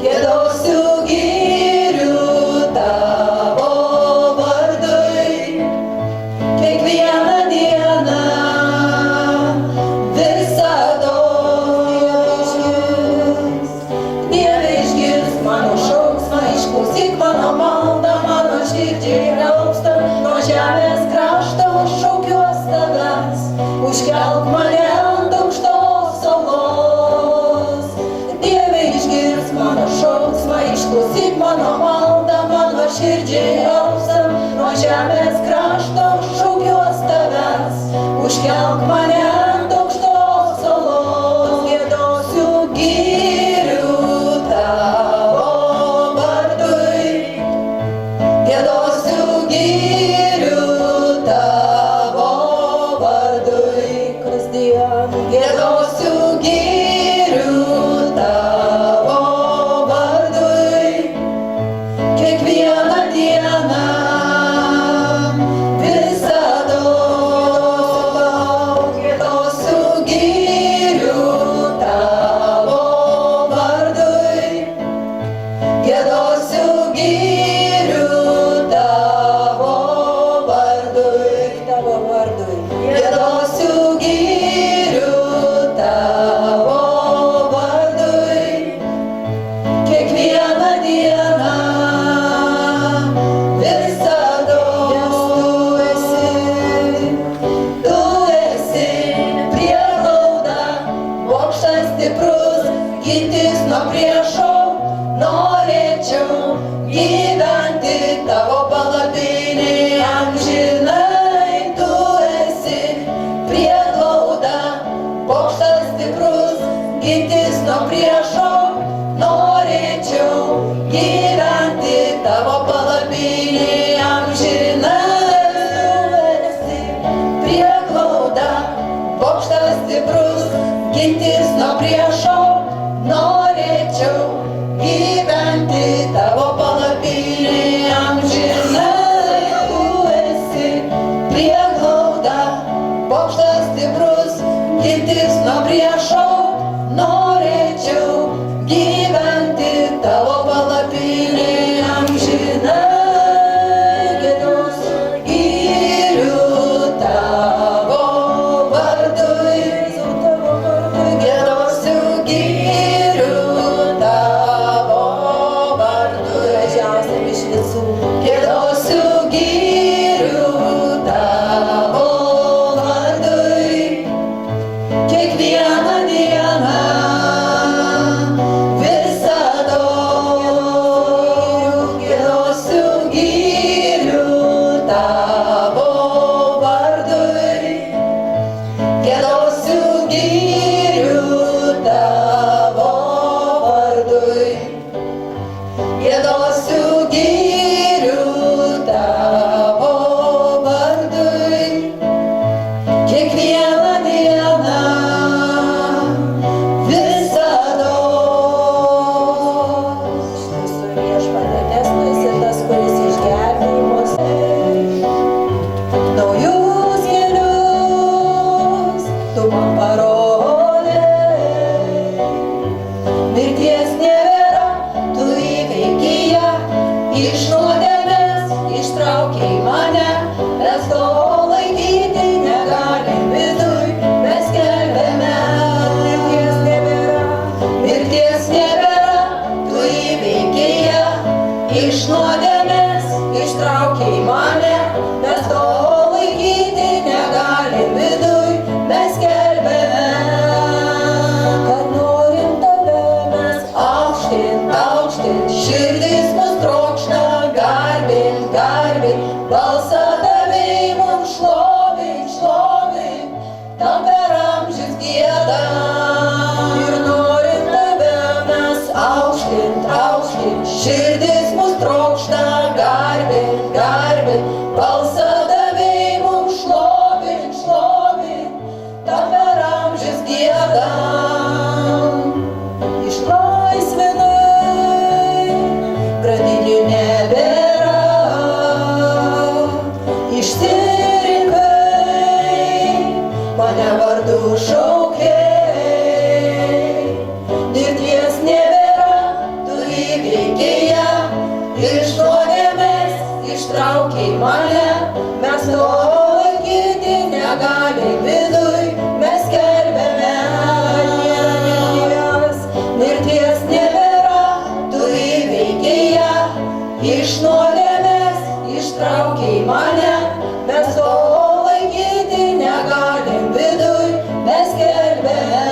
giedosiu gyrių tavo vardui. Kiekvieną dieną, visados. Dieve išgirsk mano šauksmą, išklausyk mano maldą, mano širdžiai raupsta, nuo žemės krašto šaukiuos tavęs, užkelk mane ant aukštos salos. Dieve išgirsk mano šauksmą, išklausyk mano maldą, mano širdžiai raupsta, nuo žemės krašto šaukiuos tavęs, užkelk mane ant aukštos salos. Giedosiu gyrių tavo vardui, giedosiu gyrių tavo vardui. Kasdien giedosiu gyrių tavo vardui. Kiekvieną dieną, visados. Giedosiu gyrių tavo vardui. Giedosiu gyrių tavo vardui. Tavo vardui. Giedosiu gyrių tavo vardui. Kiekvieną dieną, visados. Tu esi prieglauda, bokštas stiprus, gintis nuo priešo. Norėčiau gyventi tavo palapinėje amžinai. Tu esi prieglauda, bokštas stiprus, gintis nuo priešo. Norėčiau gyventi tavo palapinėje amžinai. Tu esi prieglauda, bokštas stiprus, gintis nuo priešo. Norėčiau gyventi tavo palapinėje amžinai. Tu esi prieglauda, bokštas stiprus, gintis nuo priešo. Norėčiau gyventi tavo palapinėje amžinai. Giedosiu gyrių tavo vardui. Giedosiu gyrių tavo ištraukei mane, mes to laikyti negali viduj, mes skelbiame jas. Mirties nebėra, tu įveikei ją, iš nuodėmės ištraukei mane, mes to laikyti negalim viduj, mes skelbiame,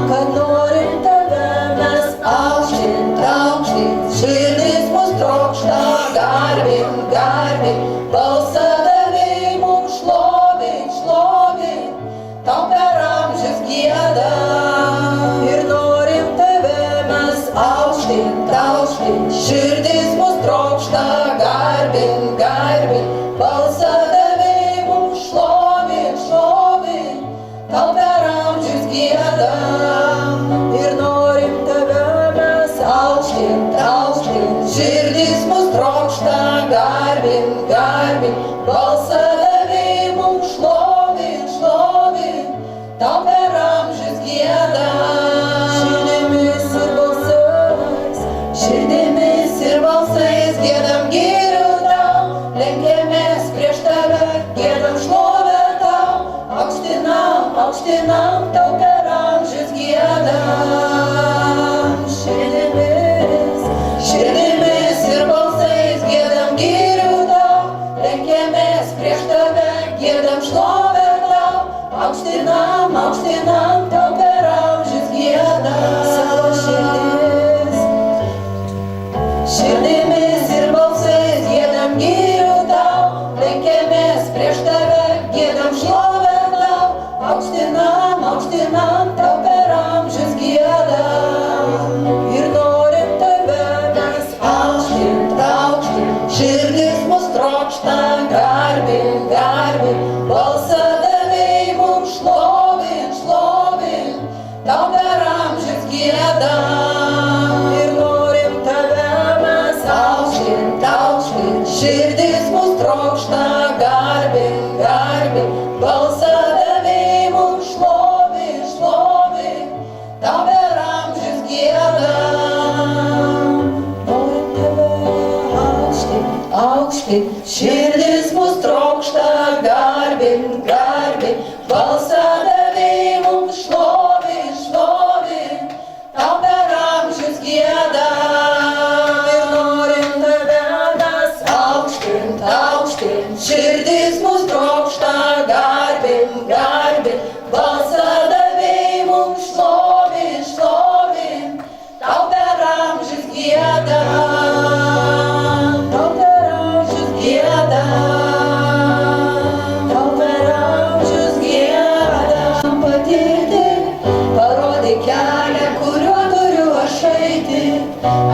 kad norim tave mes aukštint, aukštint, širdis mus trokšta, garbin, garbin, balsą davei mums šlovint, šlovint, tau per amžius giedam. Ir norim tave mes aukštint, aukštint, širdis mus trokšta, garbin, garbin, balsą davei mums šlovint, šlovint, tau per amžius giedam. Ir norim tave mes aukštint, aukštint, širdis mus trokšta, garbin, garbin, balsą davei mums šlovint, šlovint, tau per amžius giedam. Širdimis ir balsais, širdimis ir balsais giedam girių tau, lenkiamės prieš tave, giedam šlovę tau, aukštinam, aukštinam, tau per amžius giedam. Širdimis, širdimis ir balsais giedam girių tau, lenkiamės prieš tave, giedam šlovę tau, aukštinam, aukštinam, tau per amžius giedam. Savo širdis, širdimis ir balsais giedam girių tau, lenkiamės prieš tave, giedam šlovę tau, aukštinam, aukštinam, tau per amžius giedam. Ir norim tave mes aukštint, aukštint, širdis mus trokšta, garbin, garbin, balsą davei mums šlovint, šlovint, tau per amžius giedam. Ir norim tave mes aukštint, aukštint, širdis mus trokšta, garbin, garbin, balsą davei mums šlovint, šlovint, tau per amžius giedam. Norim tave aukštint, aukštint, širdis mus trokšta, garbin, garbin, balsą davei mums šlovint, šlovint, tau per amžius giedam. Ir norim tave mes aukštint, aukštint, širdis mus trokšta, garbin, garbin, balsą davei mums šlovint, šlovint, tau per amžius giedam. Tau per amžius giedam. Tau per amžius giedam. Patirti, parodyk kelią, kuriuo turiu aš eiti.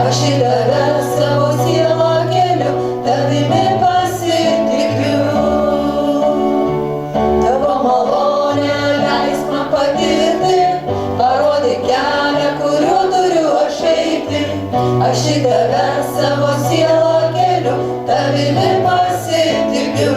Aš į tave savo sielą keliu, tavimi pasitikiu. Tavo malonė leis man patirti, parodyk kelią, kuriuo turiu aš eiti. Aš į tave savo sielą keliu, tavimi pasitikiu.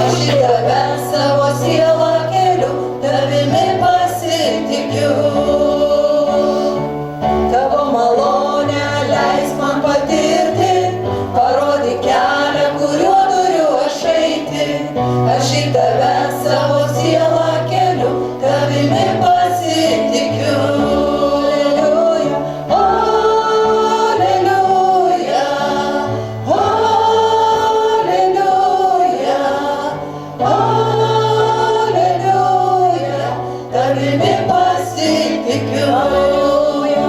Aš į tave savo sielą keliu, tavimi pasitikiu. Tavo malonė leis man patirti, parodyk kelią, kuriuo turiu aš eiti. Aš į tave savo sielą keliu, tavimi pasitikiu. Tavimi pasitikiu. Alleluja,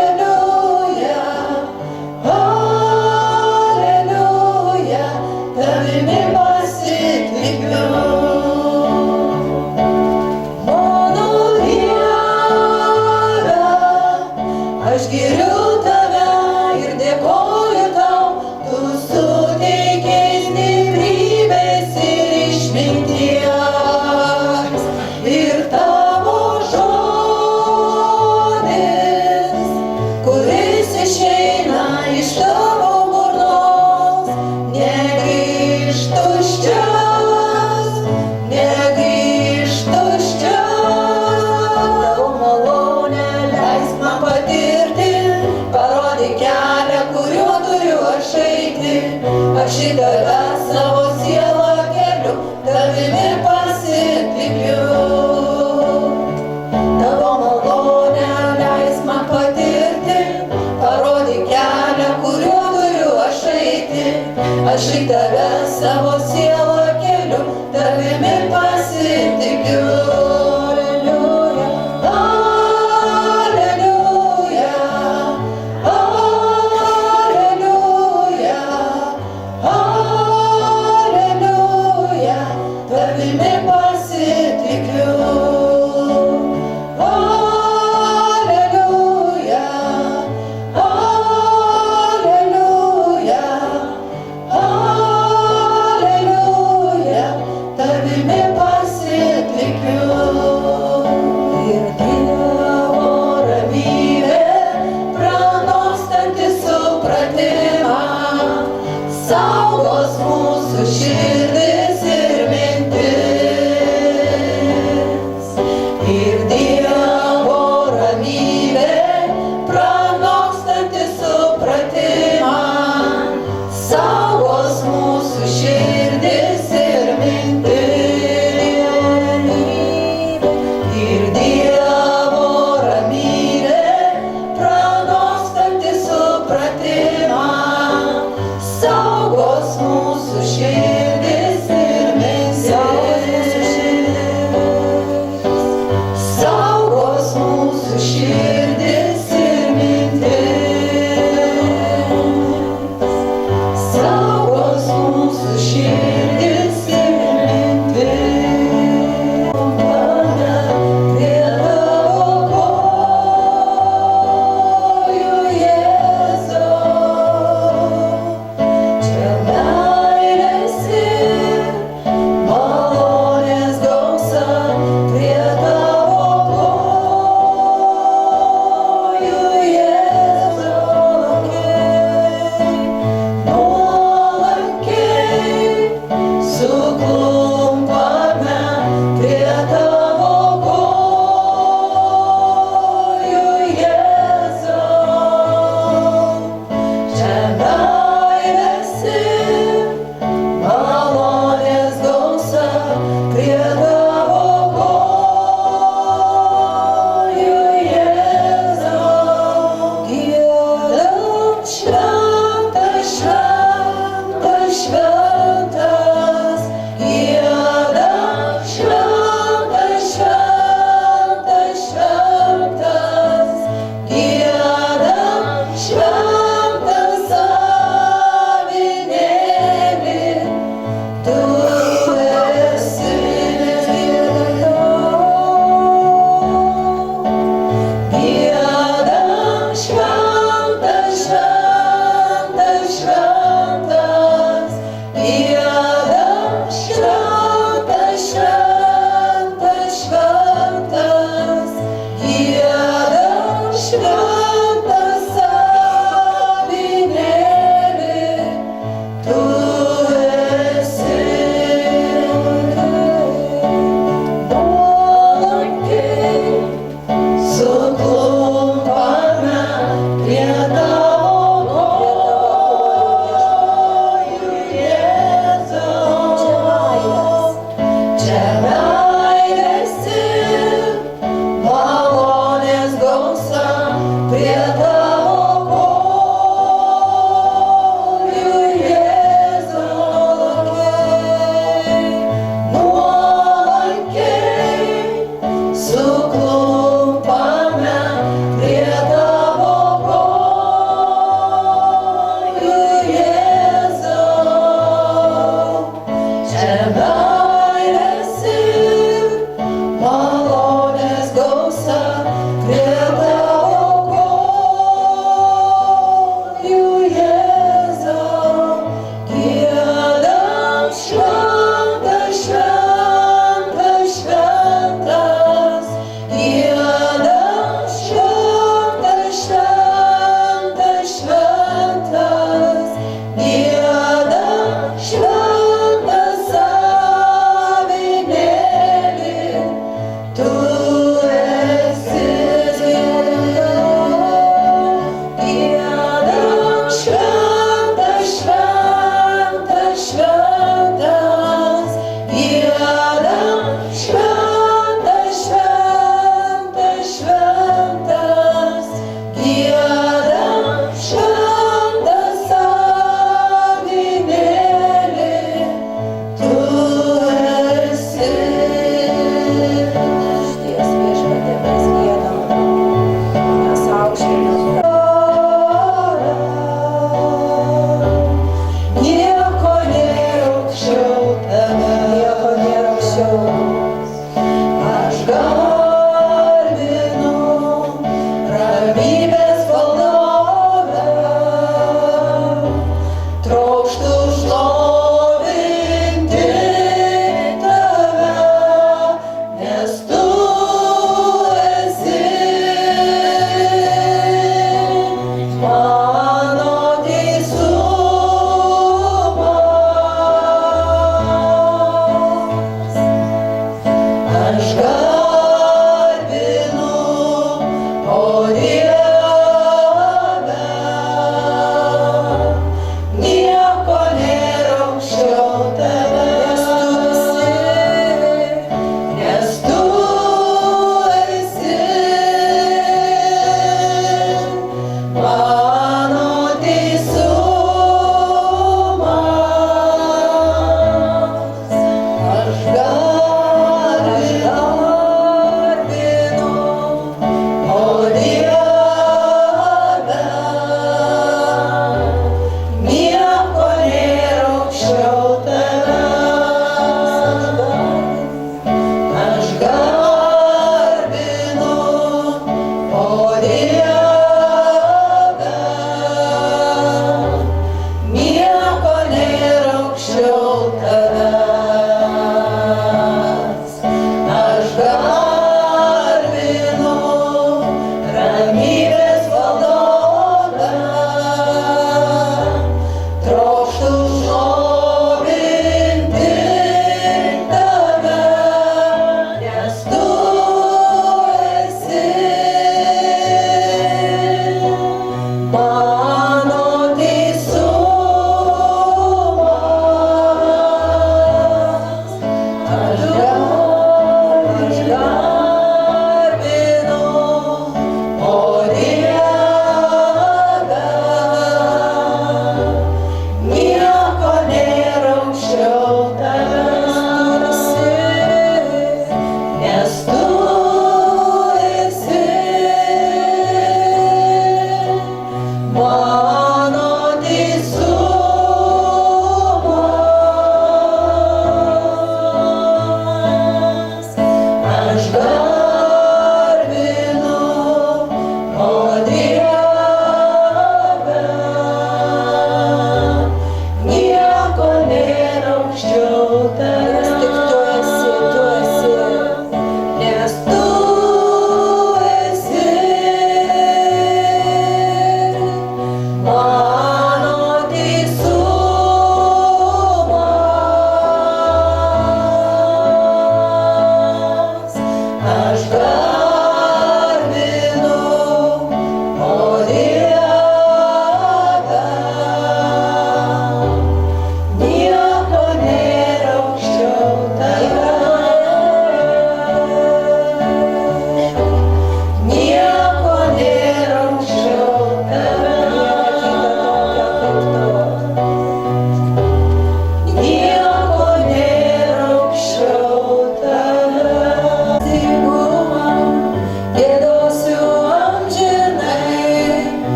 alleluja, alleluja, tavimi pasitikiu. Mano Dieve, aš giriu tave ir dėkoju tau, tu suteiki Aš į tave savo sielą keliu, tavimi pasitikiu. Tavo malonę leis man patirti, parodyk kelią, kuriuo turiu aš eiti. Aš į tave savo sielą keliu, tavimi pasitikiu. Aleliuja, aleliuja, aleliuja, tavimi pasitikiu. Aleliuja, aleliuja, aleliuja, tavimi pasitikiu. Ir Dievo ramybė, pranokstanti supratimą, saugos mūsų širdis ir mintis. Ir Dievo ramybė, pranokstanti supratimą, saugos mūsų širdis ir mintis. Ir Dievo ramybė, pranokstanti supratimą, saugos mūsų širdis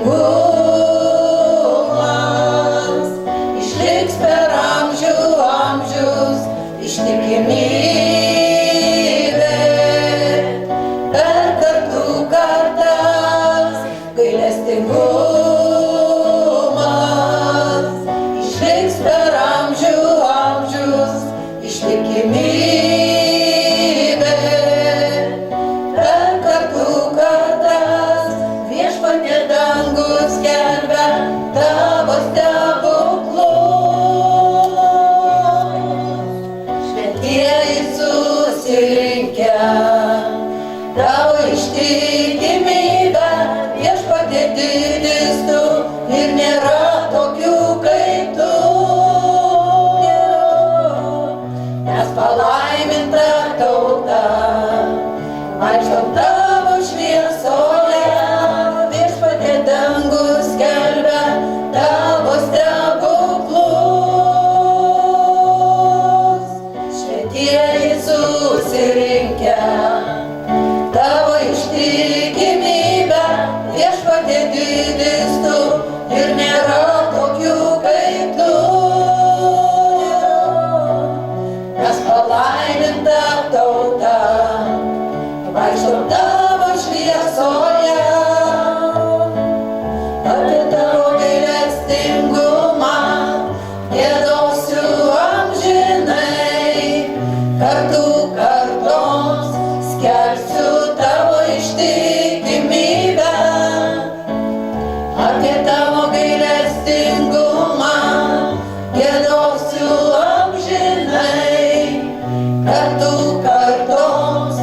gailestingumas išliks per amžių amžius, ištikimybė per kartų kartas. Gailestingumas išliks per amžių amžius, ištikimybė per kartų kartas. Viešpatie dangus skelbia tavo stebuklus, šventieji susirinkę tavo ištikimybę. Viešpatie didis tu ir nėra tokių kaip tu. Mes palaiminta tauta, vaikštom tavo šviesoje. Viešpatie dangus skelbia tavo stebuklus, šventieji susirinkę tavo ištikimybę. Viešpatie didis tu ir nėra tokių kaip tu. Mes palaiminta tauta, vaikštom tavo šviesoje. Apie tavo gailestingumą giedosiu amžinai, kartų kartoms skelbsiu tavo ištikimybę. Apie tavo gailestingumą giedosiu amžinai, kartų kartoms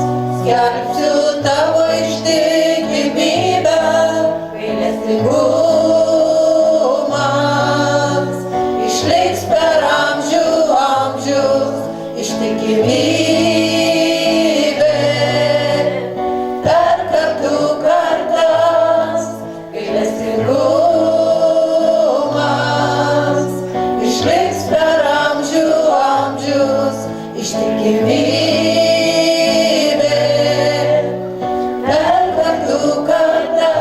skelbsiu tavo ištikimybę. Gailestingumas išliks per amžių amžius, ištikimybė per kartų kartas. Gailestingumas išliks per amžių amžius, ištikimybė per kartų kartas.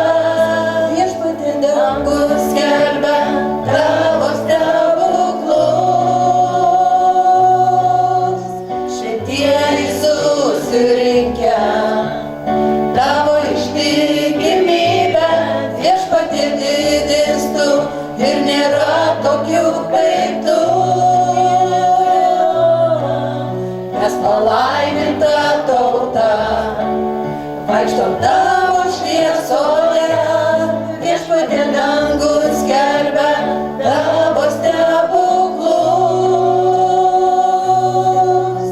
Viešpatie dangus skelbia tavo stebuklus, šventieji susirinkę tavo ištikimybę. Viešpatie didis tu ir nėra tokių kaip tu. Mes palaiminta tauta, vaikštom tavo šviesoje. Viešpatie dangus skelbia tavo stebuklus,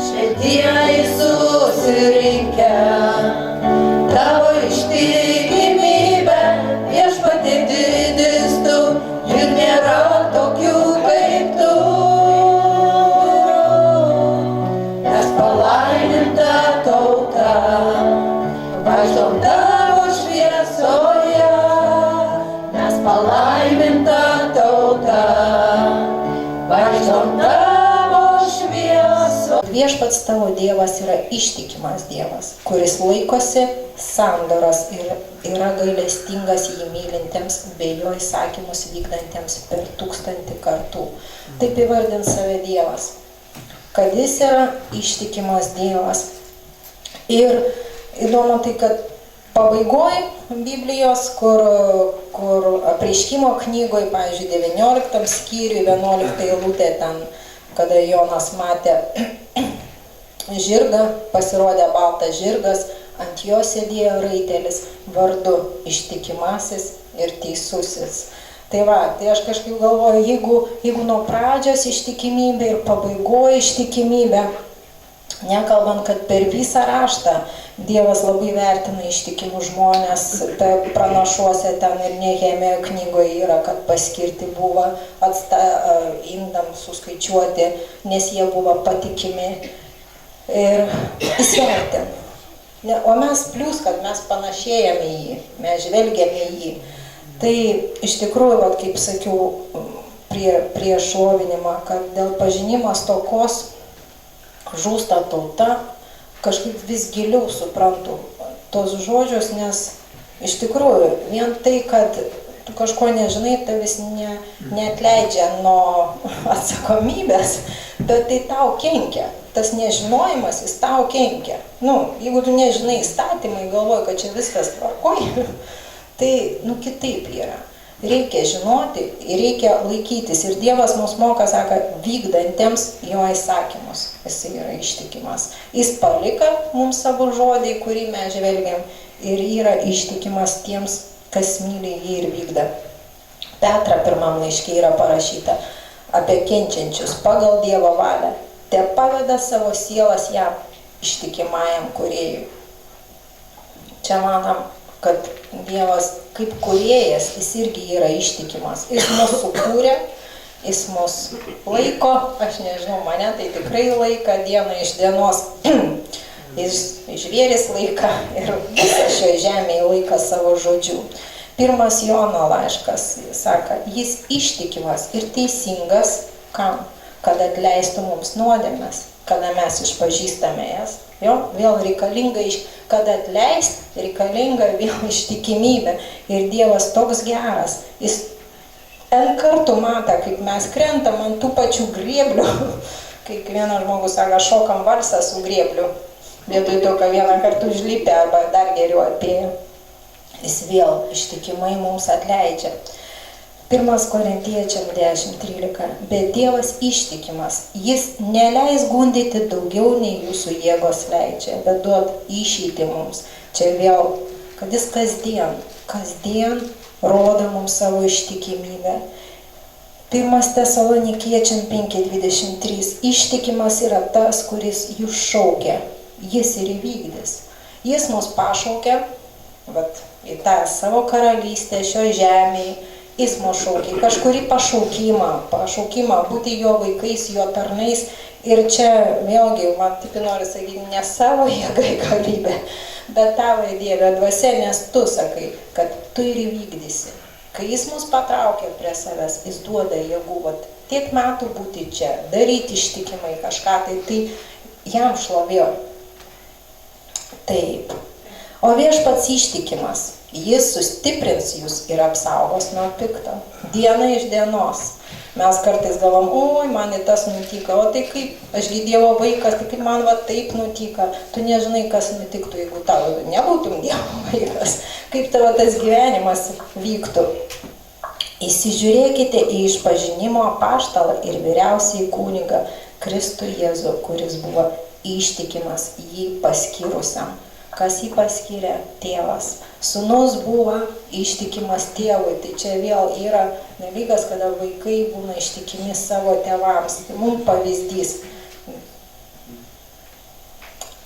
šventieji susirinkę tavo ištikimybę. Viešpatie didis tu ir nėra tokių kaip tu. Mes palaiminta tauta, vaikštom tavo šviesoje. Mes palaiminta tauta, vaikštom tavo šviesoje. Viešpats tavo Dievas yra ištikimas Dievas, kuris laikosi sandoros ir yra gailestingas jį mylintiems bei jo įsakymus vykdantiems per 1000 kartų. Taip įvardins save Dievas, kad jis yra ištikimas Dievas. Ir įdomu tai, kad pabaigoj Biblijos, kur Apreiškimo knygoj, pavyzdžiui, 19 skyriui, 11 eilutė, ten, kada Jonas matė žirgą, pasirodė baltas žirgas, ant jo sėdėjo raitelis vardu Ištikimasis ir Teisusis. Tai va, tai aš kažkaip galvoju, jeigu nuo pradžios ištikimybė ir pabaigoje ištikimybė, nekalbant, kad per visą raštą Dievas labai vertina ištikimus žmonės, tai pranašuose ten ir Nehemėjo knygoje yra, kad paskirti buvo indam suskaičiuoti, nes jie buvo patikimi ir įsvertinti. O mes plius, kad mes panašėjame į jį, mes žvelgiame į jį. Tai iš tikrųjų, vat, kaip sakiau prie šlovinimą, kad dėl pažinimo stokos žūsta tauta, kažkaip vis giliau suprantu tos žodžius, nes Iš tikrųjų, vien tai, kad tu kažko nežinai, tavis neatleidžia nuo atsakomybės, bet tai tau kenkia. Tas nežinojimas, jis tau kenkia. Jeigu tu nežinai įstatymai, galvoji, kad čia viskas tvarkoja, tai, kitaip yra. Reikia žinoti ir reikia laikytis. Ir Dievas mus moka, sako, vykdantiems jo įsakymus. Jis yra ištikimas. Jis palika mums savo žodį, kurį mes žvelgiam, ir yra ištikimas tiems, kas myli jį ir vykda. Petra pirmam laiške yra parašyta apie kenčiančius pagal Dievo valią. Te paveda savo sielas jam ištikimajam kūrėjui. Čia matom, kad Dievas kaip kūrėjas, jis irgi yra ištikimas. Jis mus sukūrė, jis mus laiko, aš nežinau, mane tai tikrai laika diena iš dienos. Jis žvėris laika ir visą šioje žemėje laika savo žodžių. Pirmas Jono laiškas, jis sako, jis ištikimas ir teisingas, kam? Kad atleistų mums nuodėmes, kada mes išpažįstame jas. Vėl reikalinga, kad atleist, reikalinga vėl ištikimybė. Ir Dievas toks geras. Jis N kartų mato, kaip mes krentam ant tų pačių grėblių. Kaip vienas žmogus sako, šokam valsą su grėbliu. Vietoj to, kad vieną kartą užlipę arba dar geriau atėjo. Jis vėl ištikimai mums atleidžia. 1 Korintiečiam 10:13. Bet Dievas ištikimas. Jis neleis gundyti daugiau nei jūsų jėgos leidžia, bet duod išeitį mums. Čia vėl, kad jis kasdien rodo mums savo ištikimybę. 1 Tesalonikiečiam 5:23. Ištikimas yra tas, kuris jūs šaukia. Jis ir įvykdys. Jis mus pašaukia į tą savo karalystę šioje žemėje. Jis mus šaukia kažkurį pašaukimą būti jo vaikais, jo tarnais. Ir čia vėlgi, man taip noriu sakyti, ne savo jėgai galybė, bet tavo Dieve dvasia, nes tu sakai, kad tu ir įvykdysi. Kai jis mus patraukia prie savęs, jis duoda jėgų, tiek metų būti čia, daryti ištikimai kažką, tai jam šlovė. Taip. O viešpats ištikimas. Jis sustiprins jūs ir apsaugos nuo pikto. Diena iš dienos. Mes kartais galvom, oi, man tas nutika, o tai kaip, ašgi Dievo vaikas, tai kaip man taip nutika. Tu nežinai, kas nutiktų, jeigu tau nebūtum Dievo vaikas. Kaip tavo tas gyvenimas vyktų. Įsižiūrėkite į išpažinimo apaštalą ir vyriausiąjį kunigą Kristų Jėzų, kuris buvo ištikimas jį paskyrusiam. Kas jį paskyrė? Tėvas. Sūnus buvo ištikimas tėvui. Tai čia vėl yra dalykas, kada vaikai būna ištikimi savo tėvams. Tai mums pavyzdys.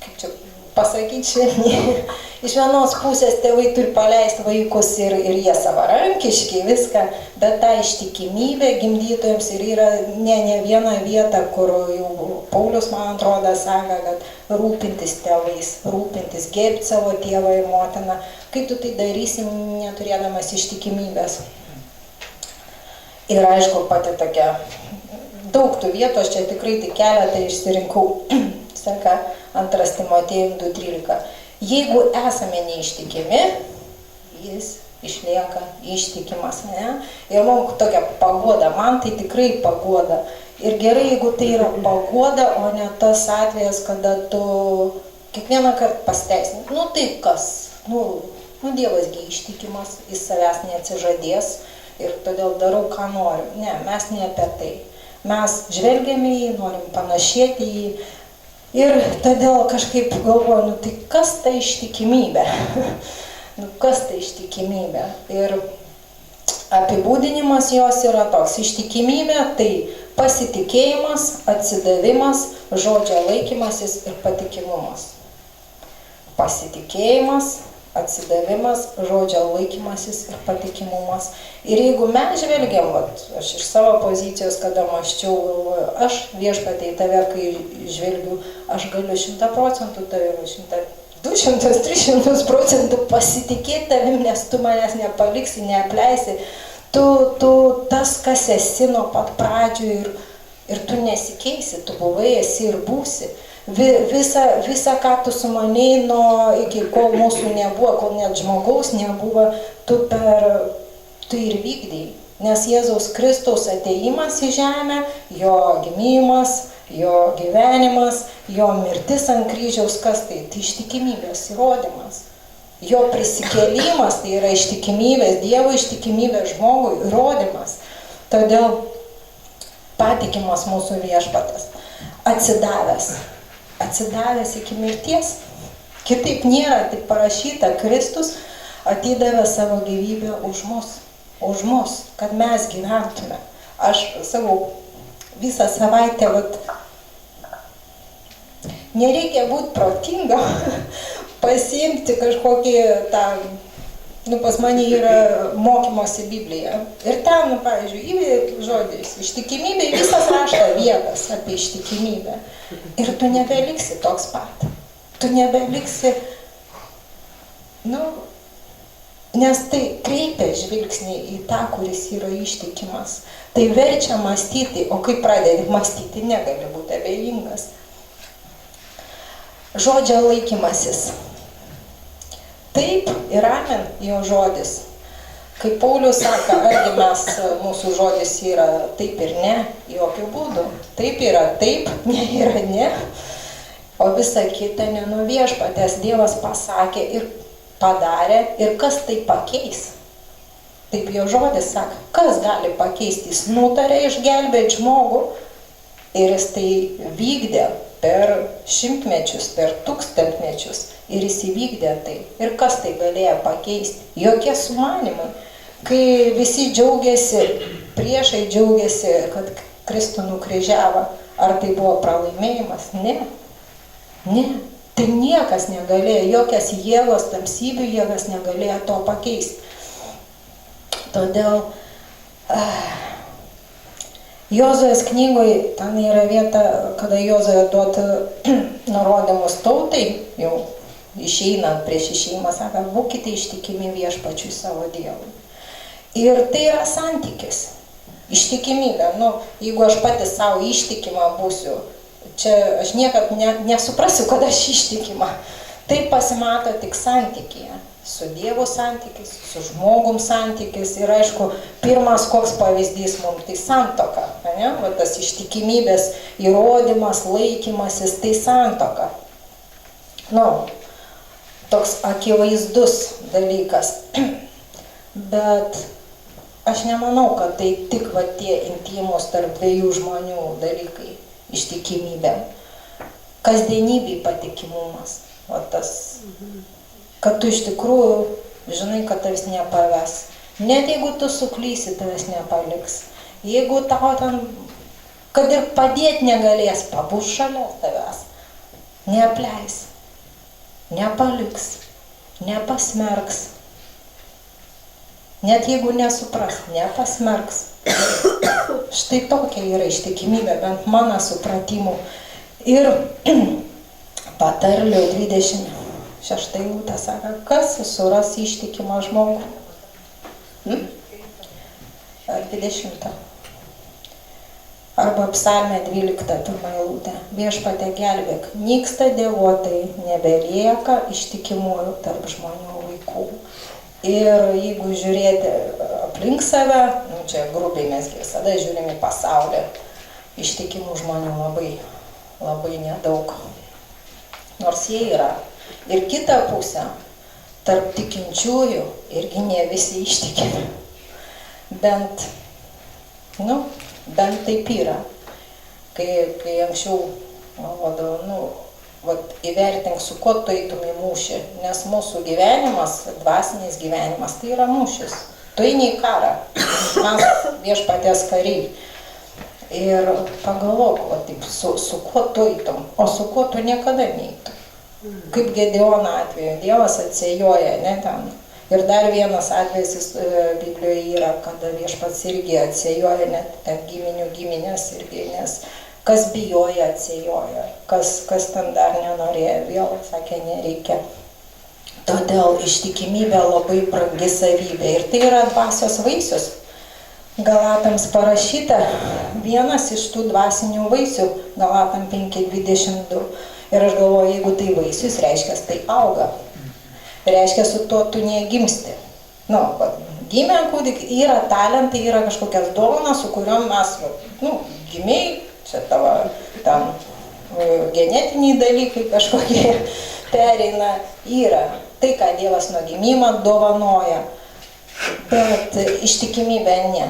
Kaip čia pasakyti šiandien? Iš vienos pusės tėvai turi paleisti vaikus ir jie savarankiški viską, bet ta ištikimybė gimdytojams ir yra ne viena vieta, kur jau Paulius, man atrodo, sako, kad rūpintis tėvais, rūpintis, gerbti savo tėvą ir motiną. Kaip tu tai darysi, neturėdamas ištikimybės? Ir aišku, pati tokia, daug tų vietų, aš čia tikrai tik keletą išsirinkau, saka 2 Timotiejum 2:13. Jeigu esame neištikimi, jis išlieka ištikimas, ne? Ir mums tokia paguoda, man tai tikrai paguoda. Ir gerai, jeigu tai yra paguoda, o ne tas atvejas, kada tu kiekvieną kartą pasteisini. Tai kas? Dievasgi ištikimas, jis savęs neatsižadės ir todėl darau, ką noriu. Ne, mes ne apie tai. Mes žvelgiame į jį, norim panašėti į jį. Ir todėl kažkaip galvoju, tai kas ta ištikimybė? Kas ta ištikimybė? Ir apibūdinimas jos yra toks. Ištikimybė tai pasitikėjimas, atsidavimas, žodžio laikymasis ir patikimumas. Pasitikėjimas, atsidavimas, žodžio laikymasis ir patikimumas. Ir jeigu mes žvelgiam, aš iš savo pozicijos, kada mąsčiau, galvoju, aš viešpatie į tave, kai žvelgiu, aš galiu 100% tavim, 200-300% pasitikėti tavim, nes tu manęs nepaliksi, neapleisi. Tu tas, kas esi nuo pat pradžių ir tu nesikeisi, tu buvai, esi ir būsi. Visa, ką tu sumanei, iki kol mūsų nebuvo, kol net žmogaus nebuvo, tu ir vykdai. Nes Jėzaus Kristaus atėjimas į žemę, jo gimimas, jo gyvenimas, jo mirtis ant kryžiaus, kas tai? Tai ištikimybės įrodymas. Jo prisikėlimas tai yra ištikimybės, Dievo ištikimybės žmogui įrodymas. Todėl patikimas mūsų viešpatas, atsidavęs iki mirties. Kitaip nėra, taip parašyta, Kristus atidavė savo gyvybę už mus, kad mes gyventume. Aš savo visą savaitę, nereikia būti protinga, pasiimti kažkokį pas mane yra mokymosi Biblija. Ir ten, pavyzdžiui, įvedi žodžiais, ištikimybė, visas rašta vietas apie ištikimybę. Ir tu nebeliksi toks pat. Tu nebeliksi, nes tai kreipia žvilgsnį į tą, kuris yra ištikimas. Tai verčia mąstyti, o kai pradedi mąstyti, negali būti abejingas. Žodžio laikymasis. Taip ir amen jo žodis. Kai Paulius sako, argi mūsų žodis yra taip ir ne, jokių būdų. Taip yra taip, ne yra ne. O visa kita ne nuo viešpaties. Dievas pasakė ir padarė, ir kas tai pakeis. Taip jo žodis sako, kas gali pakeisti. Jis nutarė išgelbėti žmogų ir jis tai vykdė per šimtmečius, per tūkstantmečius. Ir jis įvykdė tai. Ir kas tai galėjo pakeisti? Jokie sumanimai. Kai visi džiaugiasi, priešai džiaugiasi, kad Kristų nukryžiavo, ar tai buvo pralaimėjimas? Ne. Tai niekas negalėjo, jokias jėgos, tamsybių jėgas negalėjo to pakeisti. Todėl Jozuės knygoje, ten yra vieta, kada Jozuė duota nurodymus tautai, jau išeinant prieš išėjimą, sako, būkite ištikimi viešpačiui savo Dievui. Ir tai yra santykis, ištikimybė. Jeigu aš pati savo ištikima būsiu, čia aš niekad nesuprasiu, kad aš ištikima. Tai pasimato tik santykyje. Su Dievu santykis, su žmogum santykis. Ir aišku, pirmas koks pavyzdys mums, tai santuoka. Tas ištikimybės įrodymas, laikymasis, tai santuoka. Toks akivaizdus dalykas. Bet aš nemanau, kad tai tik tie intymus tarp dviejų žmonių dalykai. Ištikimybė. Kasdienybei patikimumas. Kad tu iš tikrųjų žinai, kad tavęs nepaves. Net jeigu tu suklysi, tavęs nepaliks. Jeigu tau ten, kad ir padėti negalės, pabus šalia tavęs. Neapleis, nepaliks, nepasmerks. Net jeigu nesupras, nepasmerks. Štai tokia yra ištikimybė, bent mano supratimu. Ir patarlių 26 eilutė sako, kas suras ištikimą žmogų? Ar 20? Arba psalmė 12, pirma eilutė. Viešpatie gelbėk, nyksta dievotai, nebelieka ištikimųjų tarp žmonių vaikų. Ir jeigu žiūrėti aplink save, čia grubiai mes visada žiūrime į pasaulį, ištikimų žmonių labai nedaug. Nors jie yra. Ir kita pusė, tarp tikinčiųjų irgi ne visi ištikimi. Bent taip yra. Kai anksčiau galvodavau, įvertink, su kuo tu eitum į mūšį, nes mūsų gyvenimas, dvasinis gyvenimas, tai yra mūšis. Tu eini į karą, mes viešpaties kariai. Ir pagalvok, su kuo tu eitum, o su kuo tu niekada neeitum. Kaip Gedeono atveju, Dievas atsiejoja, ne ten. Ir dar vienas atvejis Biblijoje yra, kada viešpats irgi atsiejoja, net ten giminių giminės irgi, nes kas bijoja, atsiejoja, kas ten dar nenorėjo, vėl sakė, nereikia. Todėl ištikimybė labai brangi savybė ir tai yra dvasios vaisius. Galatams parašyta vienas iš tų dvasinių vaisių, Galatam 5:22. Ir aš galvoju, jeigu tai vaisius, reiškia, tai auga. Reiškia, su tuo tu negimsti. Nu, gimė kūdikį, yra talentai, yra kažkokias dovanas, su kuriuom mes, gimiai, čia tavo tam genetiniai dalykai kažkokie pereina, yra. Tai, ką Dievas nuo gimimo dovanoja, bet ištikimybė ne.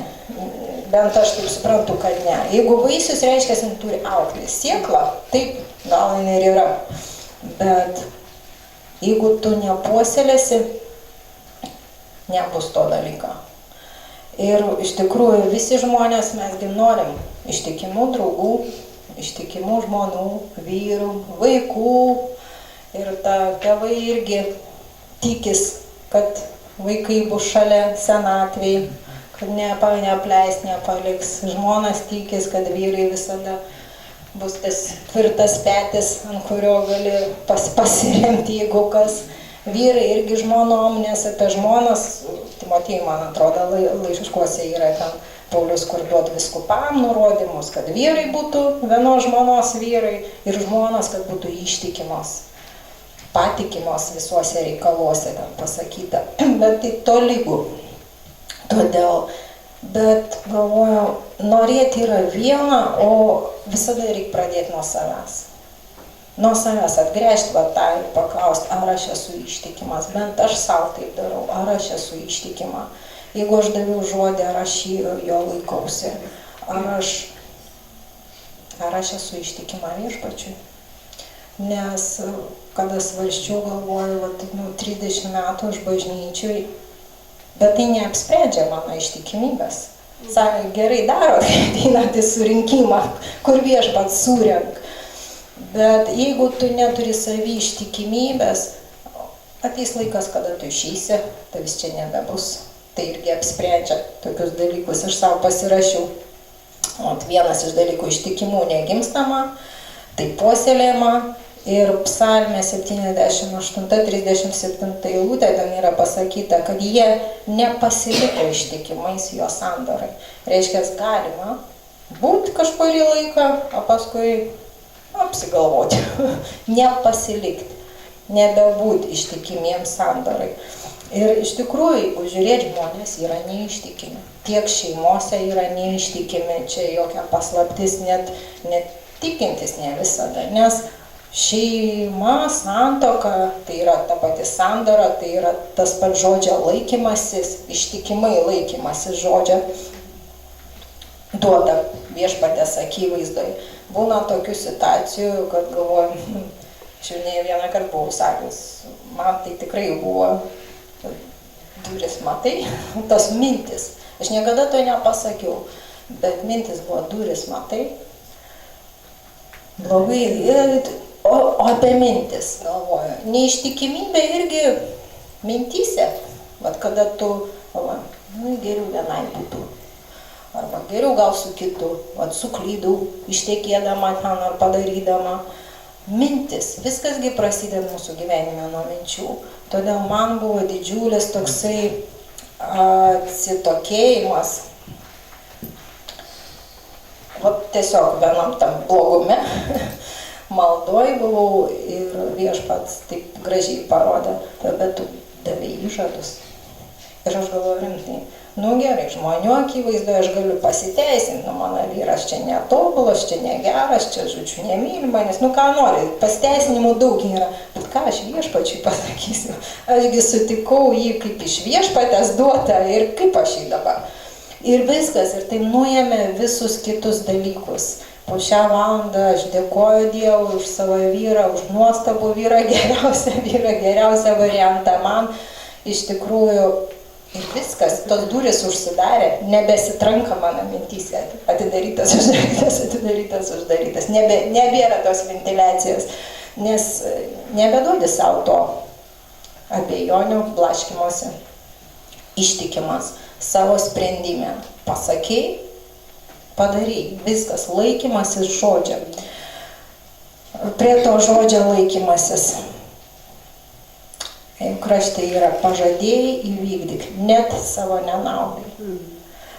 Bent aš taip suprantu, kad ne. Jeigu vaisius, reiškia, jis turi augti. Siekla, taip, gal jinai ir yra. Bet jeigu tu nepuoselėsi, nebus to dalyko. Ir iš tikrųjų visi žmonės mesgi norim ištikimų draugų, ištikimų žmonų, vyrų, vaikų. Ir tėvai irgi tikis, kad vaikai bus šalia senatvėj, kad neapleis, nepaliks. Žmonas tikis, kad vyrai visada bus tas tvirtas petis, ant kurio gali pasiremti, jeigu kas. Vyrai irgi žmonom, nes apie žmonas, Timotėjui, man atrodo, laiškuose yra ten Paulius, kur duot vyskupam nurodymus, kad vyrai būtų vienos žmonos vyrai ir žmonos, kad būtų ištikimos, patikimos visuose reikaluose, ten pasakyta. Bet tai tolygu. Todėl, bet galvoju, norėti yra viena, o visada reikia pradėti nuo savęs. Nuo savęs atgręžti va tą ir paklausti, ar aš esu ištikimas, bent aš savo taip darau, ar aš esu ištikima. Jeigu aš daviau žodį, ar aš jo laikausi, ar aš esu ištikima Viešpačiui. Nes, kada svarsčiau, galvoju, 30 metų aš bažnyčiui, bet tai neapsprendžia mano ištikimybės. Sakė, gerai daro, kai ateinat į surinkimą, kur Viešpats surenk. Bet jeigu tu neturi savy ištikimybės, ateis laikas, kada tu išeisi, tavęs čia nebebus. Tai irgi apsprendžia tokius dalykus. Aš savo pasirašiau. Vienas iš dalykų ištikimų negimstama, tai puoselėjama. Ir psalmė 78-37 eilutė ten yra pasakyta, kad jie nepasiliko ištikimais jo sandorai. Reiškia, galima būti kažkurį laiką, o paskui apsigalvoti, nepasilikti, nebebūti ištikimiems sandorai. Ir iš tikrųjų, jeigu žiūrėti, žmonės yra neištikimi. Tiek šeimose yra neištikimi, čia jokia paslaptis, net tikintis ne visada. Nes šeima, santuoka, tai yra ta pati sandora, tai yra tas pats žodžio laikymasis, ištikimai laikymasis žodžio duoda Viešpatės akivaizdoj. Būna tokių situacijų, kad galvoju, aš jau ne vieną kartą buvau sakęs, man tai tikrai buvo duris, matai, tos mintis. Aš niekada to nepasakiau, bet mintis buvo duris, matai. Blogai, o apie mintis galvoju. Neištikimybė irgi mintyse, vat kada tu, geriau vienai būtų. Arba geriau gal su kitu, suklydau, ištekėdama ten ar padarydama. Mintis, viskasgi prasideda mūsų gyvenime nuo minčių. Todėl man buvo didžiulis toksai atsitokėjimas. Tiesiog vienam tam blogume maldoj buvau ir Viešpats taip gražiai parodė, bet tu davei įžadus. Ir aš galvoju rimtai, gerai, žmonių akivaizdoje aš galiu pasiteisinti, mano vyras čia netobulas, čia negeras, čia žodžiu nemyli manęs, ką nori, pasiteisinimų daug yra, bet ką aš Viešpačiui pasakysiu, ašgi sutikau jį kaip iš Viešpatės duotą ir kaip aš jį dabar. Ir viskas, ir tai nuėmė visus kitus dalykus. Po šią valandą aš dėkoju Dievui už savo vyrą, už nuostabų vyrą, geriausią variantą man. Iš tikrųjų, ir viskas, tos durys užsidarė, nebesitranka mano mintyse, atidarytas, uždarytas, nebėra tos ventiliacijos, nes nebeduodi savo to abejonių, blaškymosi, ištikimas savo sprendime. Pasakei, padarai, viskas, laikymasis žodžio. Prie to žodžio laikymasis. Krašte yra pažadėjai įvykdyk, net savo nenaudai.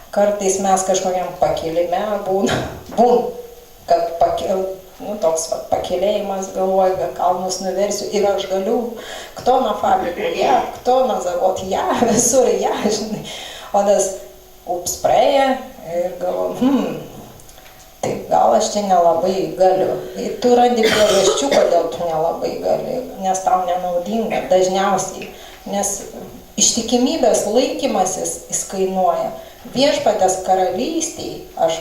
Kartais mes kažkokiam pakilime būn, kad toks pakėlėjimas, galvoju, kad kalnus nuversiu ir aš galiu, kto na fabriku, ja, kto na zavod, ja, visur, ja, žinai. O tas praėjo ir galvoju, tai gal aš čia nelabai galiu. Ir tu randi priežasčių, kodėl tu nelabai gali, nes tau nenaudinga dažniausiai. Nes ištikimybės laikymasis jis kainuoja. Viešpatės karalystėje, aš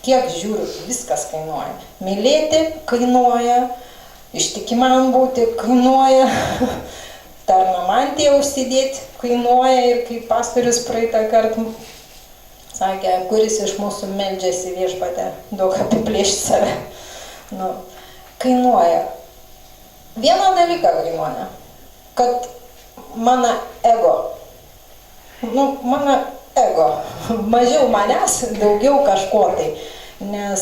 kiek žiūriu, viskas kainuoja. Mylėti kainuoja, ištikimam būti kainuoja, tarnamantėje užsidėti kainuoja ir kaip pastorius praeitą kartą sakė, kuris iš mūsų meldžiasi viešpatę, daug apiplėšti save. Kainuoja. Vieną dalyką kainuoja, kad mano ego, mažiau manęs, daugiau kažko tai, nes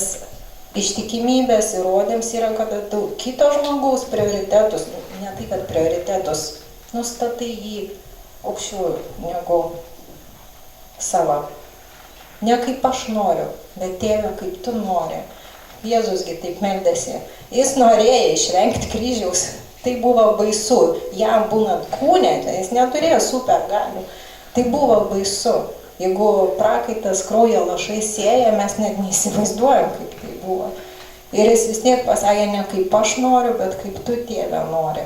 ištikimybės įrodėms yra, kad tu kito žmogaus prioritetus, ne tai, kad prioritetus, nustatai jį aukščiau negu savo. Ne kaip aš noriu, bet Tėve, kaip tu nori. Jėzusgi taip meldėsi. Jis norėjo išvengti kryžiaus. Tai buvo baisu. Jam būnant kūne, jis neturėjo supergalių. Tai buvo baisu. Jeigu prakaitas kraujo lašai sėja, mes net neįsivaizduojam, kaip tai buvo. Ir jis vis tiek pasakė, ne kaip aš noriu, bet kaip tu, Tėve, nori.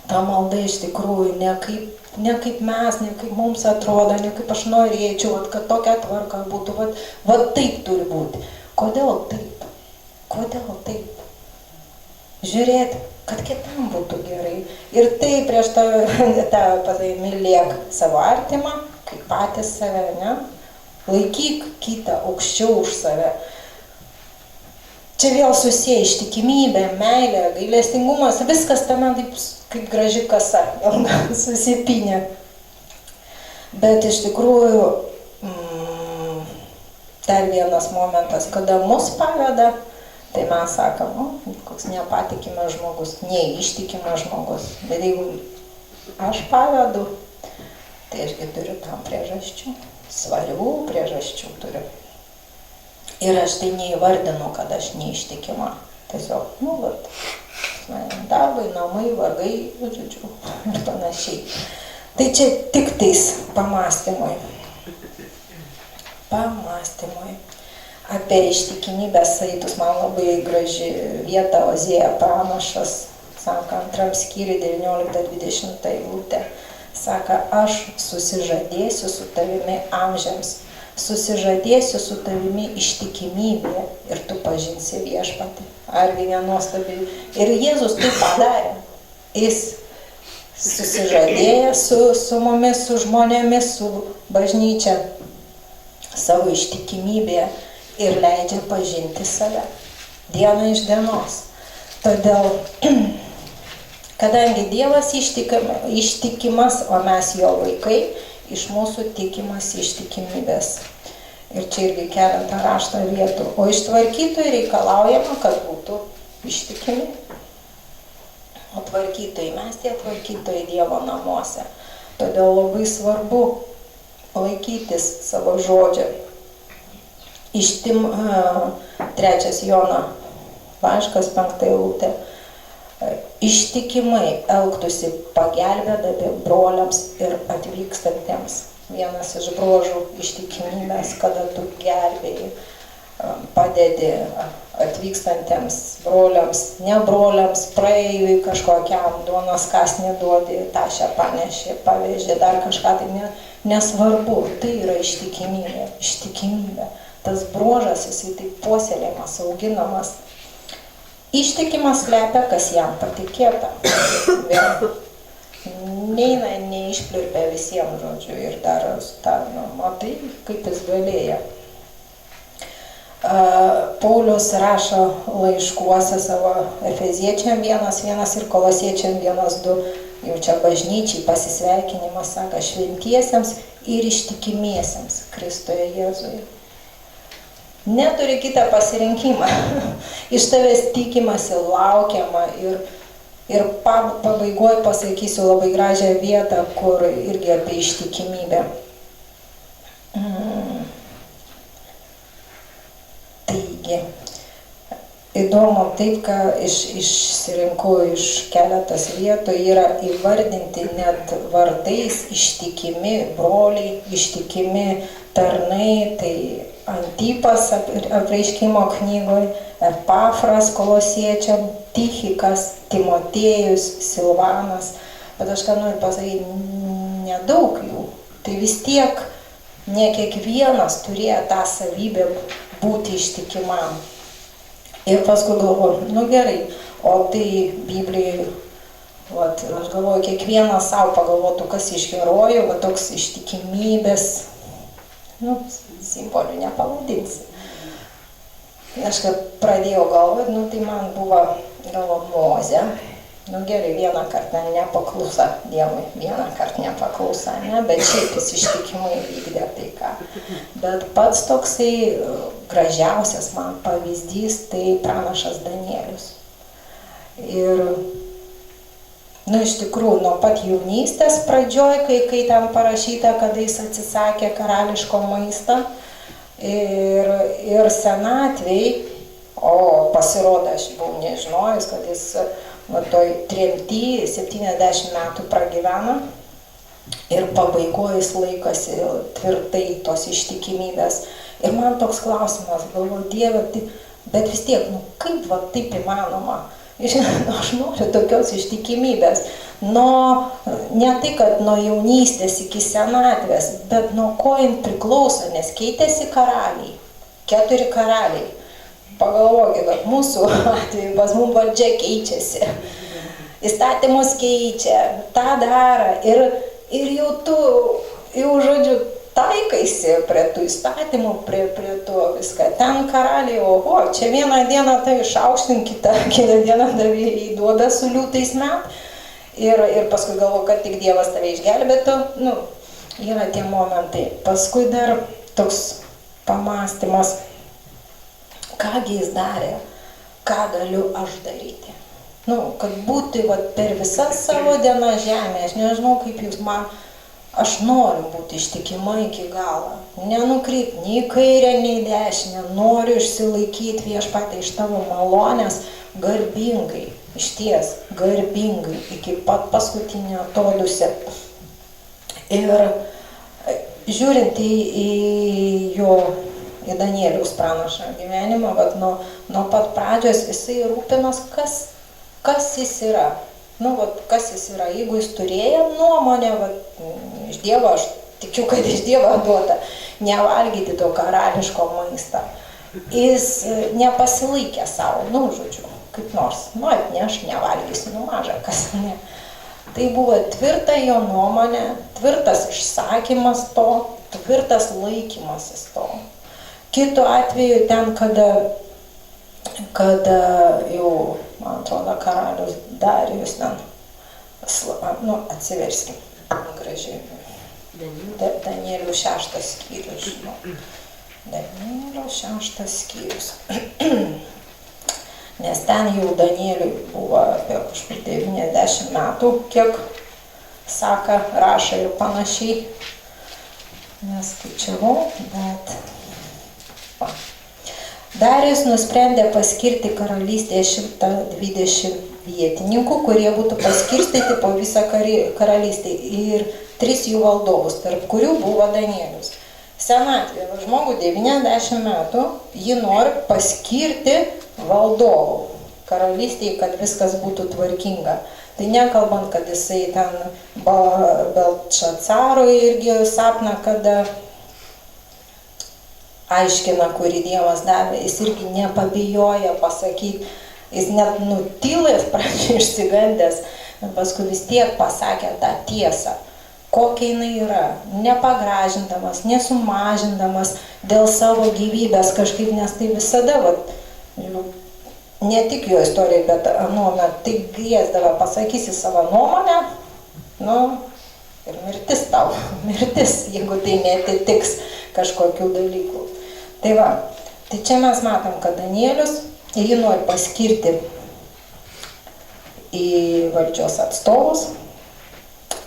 Ta malda iš tikrųjų ne kaip mes, ne kaip mums atrodo, ne kaip aš norėčiau, kad tokia tvarka būtų, taip turi būti. Kodėl taip? Kodėl taip? Žiūrėti, kad kitam būtų gerai. Ir tai prieš tą mylėk savo artimą, kaip patys save, ne? Laikyk kitą aukščiau už save. Čia vėl susiję ištikimybė, meilė, gailestingumas, viskas tame taip kaip graži kasa, susipynė. Bet iš tikrųjų, dar vienas momentas, kada mus paveda, tai mes sakom, koks nepatikimas žmogus, neištikimas žmogus. Bet jeigu aš pavedu, tai ašgi turiu tam priežasčių, svarių priežasčių turiu. Ir aš tai neįvardinu, kad aš neištikima. Tiesiog, darbai, namai, vargai, žodžiu, ir panašiai. Tai čia tik tais pamąstymui. Apie ištikimybės saitus man labai graži vieta Ozėja pranašas, sako, 2 skyriui 19-20 eilutė. Sako, aš susižadėsiu su tavimi amžiams. Susižadėsiu su tavimi ištikimybė ir tu pažinsi viešpatį. Argi nenuostabi. Ir Jėzus tai padarė. Jis susižadėjo su mumis, su žmonėmis, su bažnyčia savo ištikimybė ir leidžia pažinti save dieną iš dienos. Todėl, kadangi Dievas ištikimas, o mes jo vaikai, iš mūsų tikimas ištikimybės. Ir čia irgi keletą rašto vietų. O iš tvarkytojų reikalaujama, kad būtų ištikimi. O tvarkytojai, mes tie tvarkytojai Dievo namuose. Todėl labai svarbu laikytis savo žodžio. 3 Jono laiškas 5 eilutė. Ištikimai elgtųsi pagelbėdami broliams ir atvykstantiems. Vienas iš bruožų ištikimybės, kada tu gelbėjai, padedi atvykstantiems broliams, ne broliams, praėjui kažkokiam duonos kąsnį duodi, tašę panešė, pavežė, dar kažką, tai nesvarbu, tai yra ištikimybė. Tas bruožas, jisai taip puoselėjimas, auginamas. Ištikimas slepia, kas jam patikėta. Neina, neišpliurpia visiems, žodžiu, ir dar matai, kaip jis galėjo. Paulius rašo laiškuose savo Efeziečiam 1:1 ir Kolosiečiam 1:2, jau čia bažnyčiai pasisveikinimas, sako, šventiesiems ir ištikimiesiems Kristuje Jėzuje. Neturi kitą pasirinkimą. Iš tavęs tikimasi, laukiama ir pabaigoje pasakysiu labai gražią vietą, kur irgi apie ištikimybę. Taigi, įdomu taip, kad išsirinkau iš keletas vietų, yra įvardinti net vardais ištikimi broliai, ištikimi tarnai, tai Antipas apreiškimo knygoje, Epafras Kolosiečiam, Tichikas, Timotėjus, Silvanas, bet aš ką noriu pasakyti, nedaug jų, tai vis tiek ne kiekvienas turėjo tą savybę būti ištikimam. Ir paskui galvoju, nu gerai, o tai Biblijai, vat, aš galvoju, kiekvienas savo pagalvotų, kas iš herojų, va toks ištikimybės, nu, simbolių nepavadinsi. Aš kad pradėjau galvoti, nu tai man buvo Mozė, nu gerai, vieną kartą nepaklusa Dievui, vieną kartą nepaklusa, ne, bet šiaip jis ištikimai vykdė tai ką. Bet pats toksai gražiausias man pavyzdys tai pranašas Danielius. Ir, nu iš tikrųjų, nuo pat jaunystės pradžioj, kai ten parašyta, kad jis atsisakė karališko maisto ir senatvėj, o pasirodo, aš buvau nežinojus, kad jis toj tremty 70 metų pragyvena ir pabaigoje jis laikosi tvirtai tos ištikimybės. Ir man toks klausimas, galvoju, Dieve, bet vis tiek, nu kaip va taip įmanoma? Ir aš noriu tokios ištikimybės. Ne tai, kad nuo jaunystės iki senatvės, bet nuo ko jin priklauso, nes keitėsi karaliai, 4 karaliai. Pagalvokit, kad mūsų atveju pas mums valdžia keičiasi, įstatymus keičia, tą daro ir jau tu, žodžiu, taikaisi prie tų įstatymų, prie to viską. Ten karaliai, oho, čia vieną dieną tai išaukštink, kitą dieną davė į duobę su liūtais met ir paskui galvo, kad tik Dievas tave išgelbėtų, nu, yra tie momentai. Paskui dar toks pamąstymas, kągi jis darė, ką galiu aš daryti. Nu, kad būti per visas savo dienas žemėje, aš nežinau kaip jūs man, aš noriu būti ištikima iki galo. Nenukrypti nei kairę, nei dešinę, noriu išsilaikyti Viešpatie iš tavo malonės garbingai, išties garbingai, iki pat paskutinio atodūsio. Ir žiūrint į Danieliaus pranašo gyvenimą, bet nuo pat pradžios jisai rūpinas, kas jis yra. Nu, kas jis yra, jeigu jis turėjo nuomonę, iš Dievo, aš tikiu, kad iš Dievo duota, nevalgyti to karališko maistą. Jis nepasilaikė savo, nu, žodžiu, kaip nors, nu, atneš, nevalgysiu, nu, maža kas, ne. Tai buvo tvirta jo nuomonė, tvirtas išsakymas to, tvirtas laikymasis to. Kitu atveju ten, kada jau, man atrodo, karalius Darijus ten, nu, atsiverskim, gražiai. Danielių 6 skyrius, žinau. Danielių 6 skyrius. Nes ten jau Danieliui buvo apie kažkur 90 metų, kiek saka, rašo ir panašiai. Neskaičiavau, bet... Darijus nusprendė paskirti karalystėje 120 vietininkų, kurie būtų paskirstyti po visą karalystę ir 3 jų valdovus, tarp kurių buvo Danielius. Senatvė, žmogų 90 metų, jį nori paskirti valdovų karalystėje, kad viskas būtų tvarkinga. Tai nekalbant, kad jisai ten Beltšacarui irgi sapną, kada aiškina, kurį Dievas davė, jis irgi nepabijoja pasakyti, jis net nutilęs pradžiai išsigandęs, bet paskui vis tiek pasakė tą tiesą, kokia jinai yra, nepagražindamas, nesumažindamas dėl savo gyvybės kažkaip, nes tai visada, ne tik jo istorijai, bet anuomet taip griesdavo, pasakysi savo nuomonę, nu, ir mirtis tau, mirtis, jeigu tai netitiks kažkokių dalykų. Tai va, tai čia mes matom, kad Danielius jį nori paskirti į valdžios atstovus,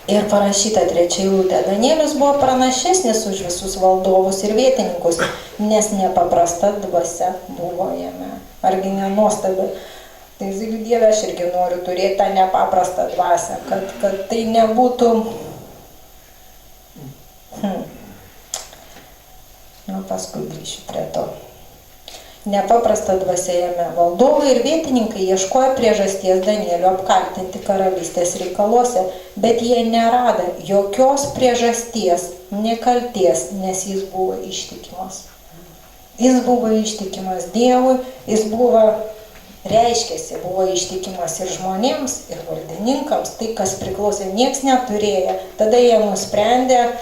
Ir parašyta 3 eilutė. Danielius buvo pranašesnis už visus valdovus ir vietininkus, nes nepaprasta dvasia buvo jame. Argi nenuostabi? Tai Dieve, aš irgi noriu turėti tą nepaprastą dvasią, kad tai nebūtų... Paskui grįšiu prie to. Nepaprasta dvasia jame. Valdovai ir vietininkai ieškojo priežasties Danielių apkaltinti karalystės reikaluose, bet jie nerado jokios priežasties, nekalties, nes jis buvo ištikimas. Jis buvo ištikimas Dievui, jis buvo, reiškėsi, buvo ištikimas ir žmonėms, ir valdininkams, tai kas priklausė, nieks neturėjo. Tada jie nusprendė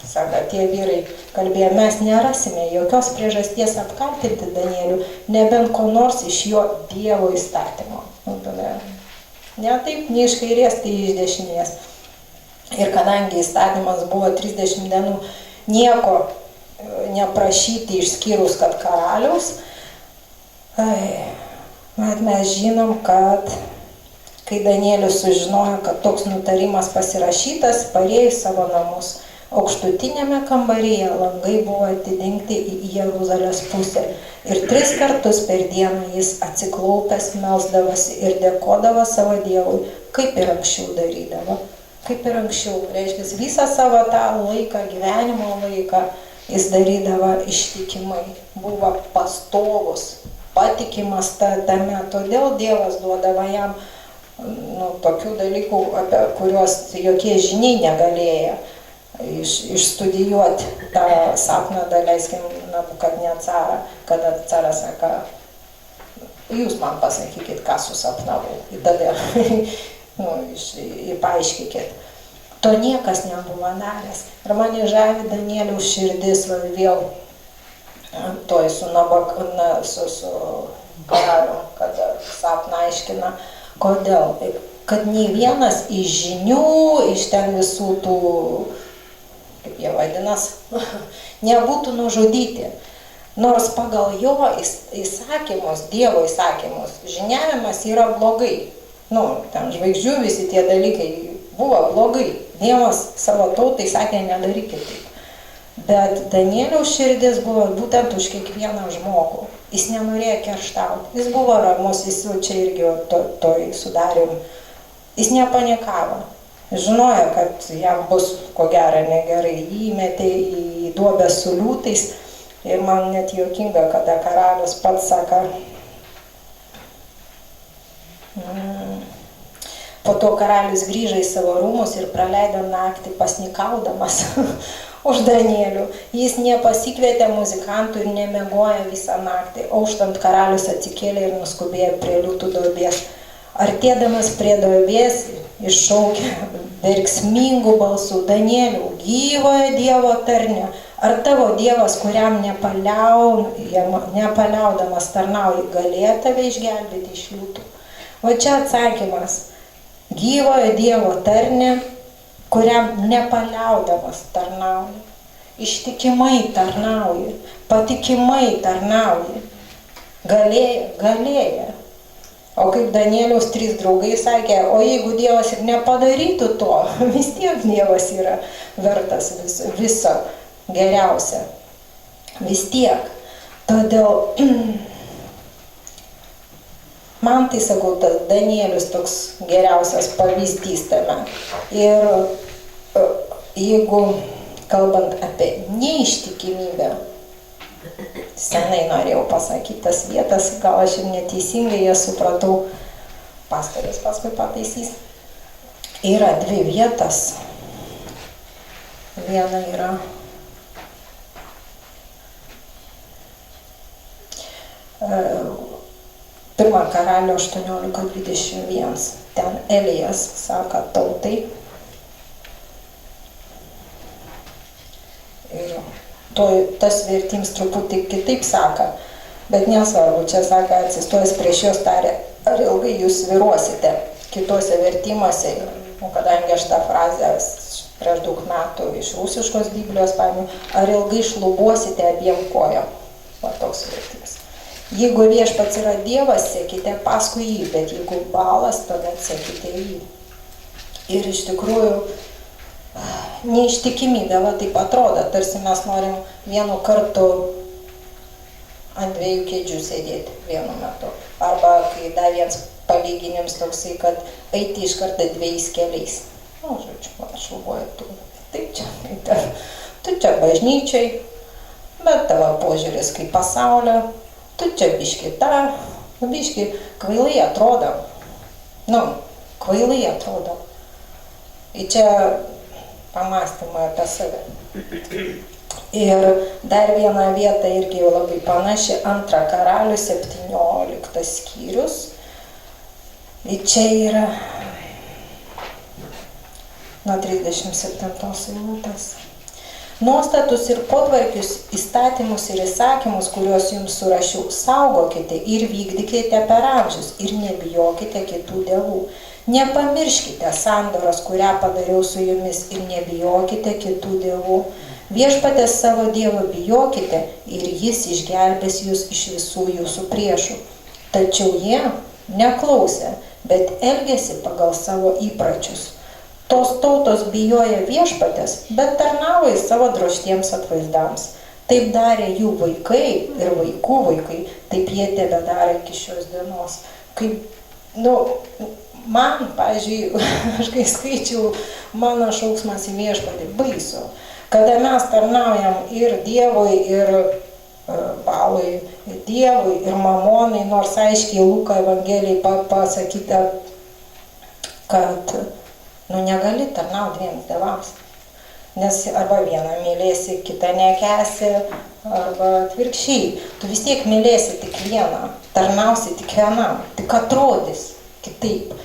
sako, tie vyrai kalbėjo, mes nerasime jokios priežasties apkaltinti Danielių, nebent ko nors iš jo Dievo įstatymo. Ne taip, ne iš kairės, tai iš dešinės. Ir kadangi įstatymas buvo 30 dienų nieko neprašyti išskyrus, kad karaliaus, bet mes žinom, kad kai Danielius sužinojo, kad toks nutarimas pasirašytas, parėjo į savo namus. Aukštutinėme kambaryje langai buvo atidengti į Jeruzalės pusę ir 3 kartus per dieną jis atsiklaupęs melsdavosi ir dėkodavo savo Dievui, kaip ir anksčiau darydavo. Kaip ir anksčiau, reiškia, visą savo tą laiką, gyvenimo laiką jis darydavo ištikimai, buvo pastovus, patikimas tame, todėl Dievas duodavo jam tokių dalykų, apie kuriuos jokie žiniai negalėjo. Išstudijuoti tą sapną, daleiskim, Nabukadnecarą, kada caras sako, jūs man pasakykit, ką susapnavau, ir tada paaiškykit. To niekas nebuvo daręs. Ir mane žavi Danieliaus širdis, vėl toj su karaliu, kada sapną aiškina, kodėl. Kad nei vienas iš žinių, iš ten visų tų, kaip jie vadinas, nebūtų nužudyti. Nors pagal jo įsakymus, Dievo įsakymus, žiniavimas yra blogai. Ten žvaigždžių visi tie dalykai buvo blogai. Dievas savo tautai sakė, nedarykit taip. Bet Danieliaus širdis buvo būtent už kiekvieną žmogų. Jis nenorėjo kerštauti. Jis buvo ramus, jis jau čia irgi toj sudarėm. Jis nepanikavo. Žinojo, kad jam bus ko gero negerai, jį įmetė į duobę su liūtais ir man net juokinga, kada karalius pats sako, po to karalius grįžo į savo rūmus ir praleido naktį pasnikaudamas už Danielių. Jis nepasikvietė muzikantų ir nemiegojo visą naktį. Auštant karalius atsikėlė ir nuskubėjo prie liūtų duobės. Artėdamas prie duobės iššaukė verksmingų balsų, Danieliau, gyvojo Dievo tarne, ar tavo Dievas, kuriam nepaliaudamas tarnauji, galėjo tave išgelbėti iš liūtų? O čia atsakymas, gyvojo Dievo tarne, kuriam nepaliaudamas tarnauji, ištikimai tarnauji, patikimai tarnauji, galėjo. O kaip Danieliaus 3 draugai sakė, o jeigu Dievas ir nepadarytų to, vis tiek Dievas yra vertas viso geriausia. Vis tiek. Todėl man tai, sakau, tas Danielius toks geriausias pavyzdys tame. Ir jeigu kalbant apie neištikimybę, senai norėjau pasakyti tas vietas, gal aš ir neteisingai jas supratau, pastorius paskui pataisys. Yra 2 vietas. Viena yra Pirma Karalių 18:21. Ten Elijas sako tautai. Ir tas vertims truputį kitaip sako, bet nesvarbu, čia sako, atsistojęs prieš juos tarė, ar ilgai jūs svyruosite. Kitose vertimuose, kadangi aš tą frazę prieš daug metų iš rusiškos Biblijos paėmiau, ar ilgai šlubuosite abiem kojom. Va toks vertimas. Jeigu viešpats yra Dievas, sekite paskui jį, bet jeigu Balas, tada sekite jį. Ir iš tikrųjų neištikimybė, va taip atrodo, tarsi mes norim vienu kartu ant 2 kėdžių sėdėti vienu metu. Arba kai dar vienas palyginims toksai, kad eiti iš karto 2 keliais. Nu, žodžiu, aš galvoju, tu čia bažnyčiai, bet tavo požiūris kaip pasaulio, tu čia biški kvailai atrodo. Kvailai atrodo. Ir čia pamąstymai apie save. Ir dar viena vieta irgi jau labai panaši, 2 Karalių 17 skyrius. Ir čia yra nuo 37 eilutės. Nuostatus ir potvarkius, įstatymus ir įsakymus, kuriuos jums surašiau, saugokite ir vykdykite per amžius ir nebijokite kitų dievų. Nepamirškite sandoros, kurią padariau su jumis ir nebijokite kitų dievų. Viešpatės savo Dievo bijokite ir jis išgelbės jūs iš visų jūsų priešų. Tačiau jie neklausė, bet elgėsi pagal savo įpračius. Tos tautos bijojo Viešpatės, bet tarnavo į savo drožtiems atvaizdams. Taip darė jų vaikai ir vaikų vaikai, taip jie tebedaro iki šios dienos. Man, pavyzdžiui, aš kai skaičiau, mano šauksmas į Viešpatį baisu. Kada mes tarnaujam ir Dievui, ir Balui, ir Dievui, ir Mamonai, nors aiškiai Luko Evangelijai pasakyta, kad negali tarnauti 2 dievams. Nes arba vieną mylėsi, kitą nekęsi, arba atvirkščiai. Tu vis tiek mylėsi tik vieną, tarnausi tik vienam, tik atrodys kitaip.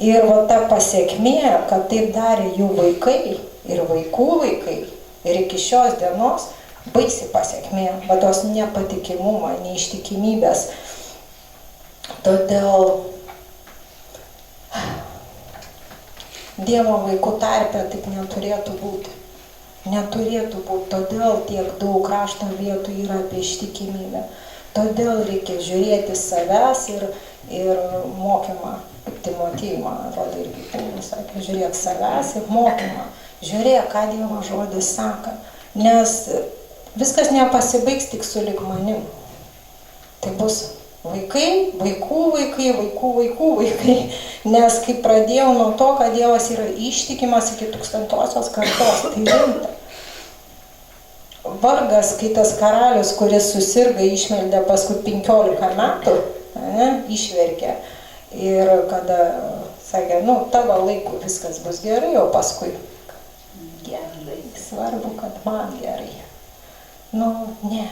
Ir va ta pasiekmė, kad taip darė jų vaikai ir vaikų vaikai, ir iki šios dienos baisi pasiekmė, va tos nepatikimumo, neištikimybės. Todėl Dievo vaikų tarpe taip neturėtų būti. Neturėtų būti, todėl tiek daug rašto vietų yra apie ištikimybę. Todėl reikia žiūrėti savęs ir mokymą. Timotijui, man atrodo, irgi Paulius sakė, žiūrėk savęs ir mokymą. Žiūrėk, ką Dievo žodis sako. Nes viskas nepasibaigs tik sulig manim. Tai bus vaikai, vaikų vaikai, vaikų vaikai. Nes kai pradėjau nuo to, kad Dievas yra ištikimas iki 1000-osios kartos, tai rimta. Vargas, kai tas karalius, kuris susirga, išmeldė paskui 15 metų, išverkė. Ir kada sakė, tavo laiku viskas bus gerai, o paskui gerai, svarbu, kad man gerai. Ne.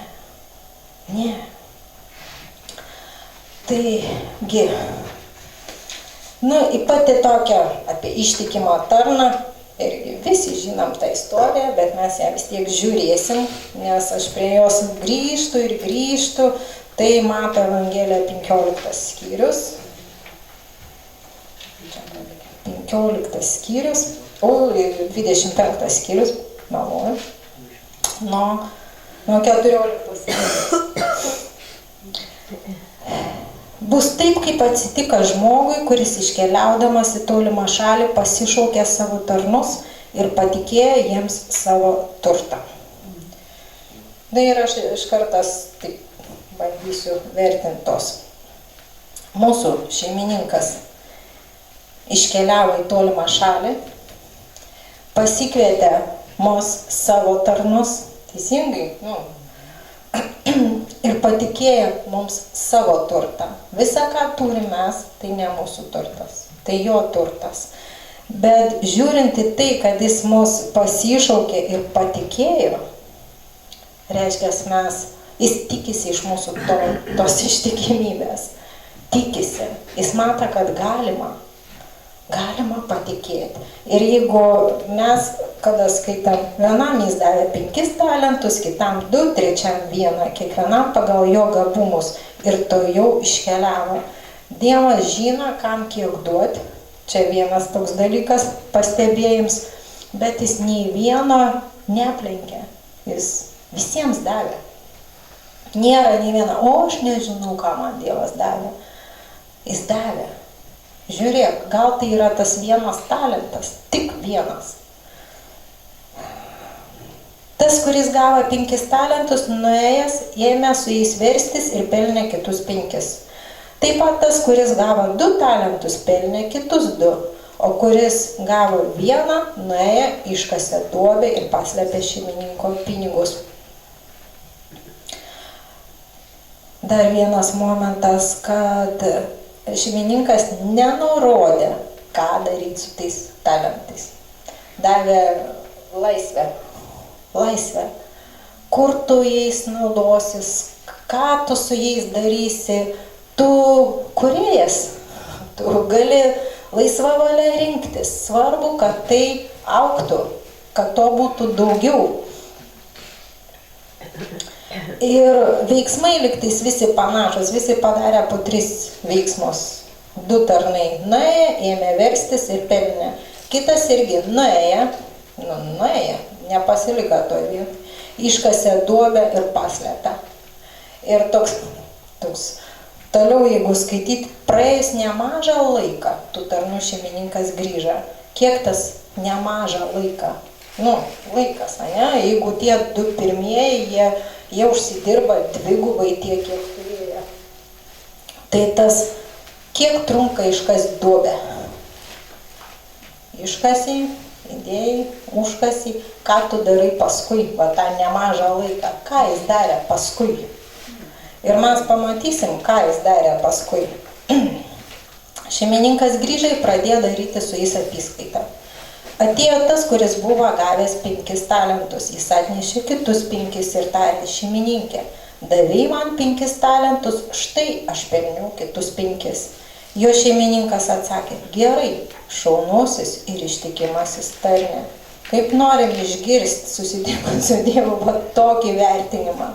Taigi, į pati tokią apie ištikimą tarną, irgi visi žinom tą istoriją, bet mes ją vis tiek žiūrėsim, nes aš prie jos grįžtu, tai Mato Evangelija 15 skyrius. 15 skyrius, 25 skyrius, meluoju, nuo 14 skyrius. Bus taip, kaip atsitika žmogui, kuris iškeliaudamas į tolimą šalį pasišaukė savo tarnus ir patikėjo jiems savo turtą. Ir aš iš kartas taip bandysiu vertintos. Mūsų šeimininkas iškeliavo į tolimą šalį, pasikvietė mus savo tarnus, teisingai, ir patikėjo mums savo turtą. Visa, ką turim mes, tai ne mūsų turtas, tai jo turtas. Bet žiūrint į tai, kad jis mus pasišaukė ir patikėjo, reiškia, jis tikisi iš mūsų tos ištikimybės. Tikisi. Jis mato, kad galima patikėti. Ir jeigu mes, kada skaitam, vienam jis davė 5 talentus, kitam 2, trečiam 1, kiekvienam pagal jo gabumus ir to jau iškeliavo. Dievas žino, kam kiek duoti. Čia vienas toks dalykas pastebėjims, bet jis nei vieno neaplenkė. Jis visiems davė. Nėra nei viena, aš nežinau, ką man Dievas davė. Jis davė. žiūrėk, gal tai yra tas vienas talentas, tik vienas. Tas, kuris gavo 5 talentus, nuėjęs, ėmė su jais verstis ir pelnė kitus 5. Taip pat tas, kuris gavo 2 talentus, pelnė kitus 2, o kuris gavo 1, nuėjo, iškasė duobę ir paslėpė šeimininko pinigus. Dar vienas momentas, kad šeimininkas nenurodė, ką daryti su tais talentais. Davė laisvę. Kur tu jais naudosis, ką tu su jais darysi, tu kūrėjas, tu gali laisva valia rinktis, svarbu, kad tai augtų, kad to būtų daugiau. Ir veiksmai lygtais visi panašus, visi padarė po 3 veiksmus. 2 tarnai nuėjo, ėmė verstis ir pelnė. Kitas irgi nuėjo, nepasiliko to vietą, iškasė duobę ir paslėpė. Ir toks, toliau jeigu skaityti, praėjus nemažą laiką, tų tarnų šeimininkas grįžo. Kiek tas nemažą laiką? Laikas, ne? Jeigu tie 2 pirmieji, jie užsidirba 2 tiek, kiek turėjo. Tai tas, kiek trunka iškasti duobę? Iškasi, idėjai, užkasi, ką tu darai paskui, va tą nemažą laiką, ką jis darė paskui. Ir mes pamatysim, ką jis darė paskui. Šeimininkas grįžo ir pradėjo daryti su jais apyskaitą. Atėjo tas, kuris buvo gavęs 5 talentus, jis atnešė kitus 5 ir tarė: šeimininkė, davei man 5 talentus, štai aš pelniau kitus 5. Jo šeimininkas atsakė: gerai, šaunusis ir ištikimasis tarne. Kaip norim išgirsti, susitikus su Dievu, tokį vertinimą.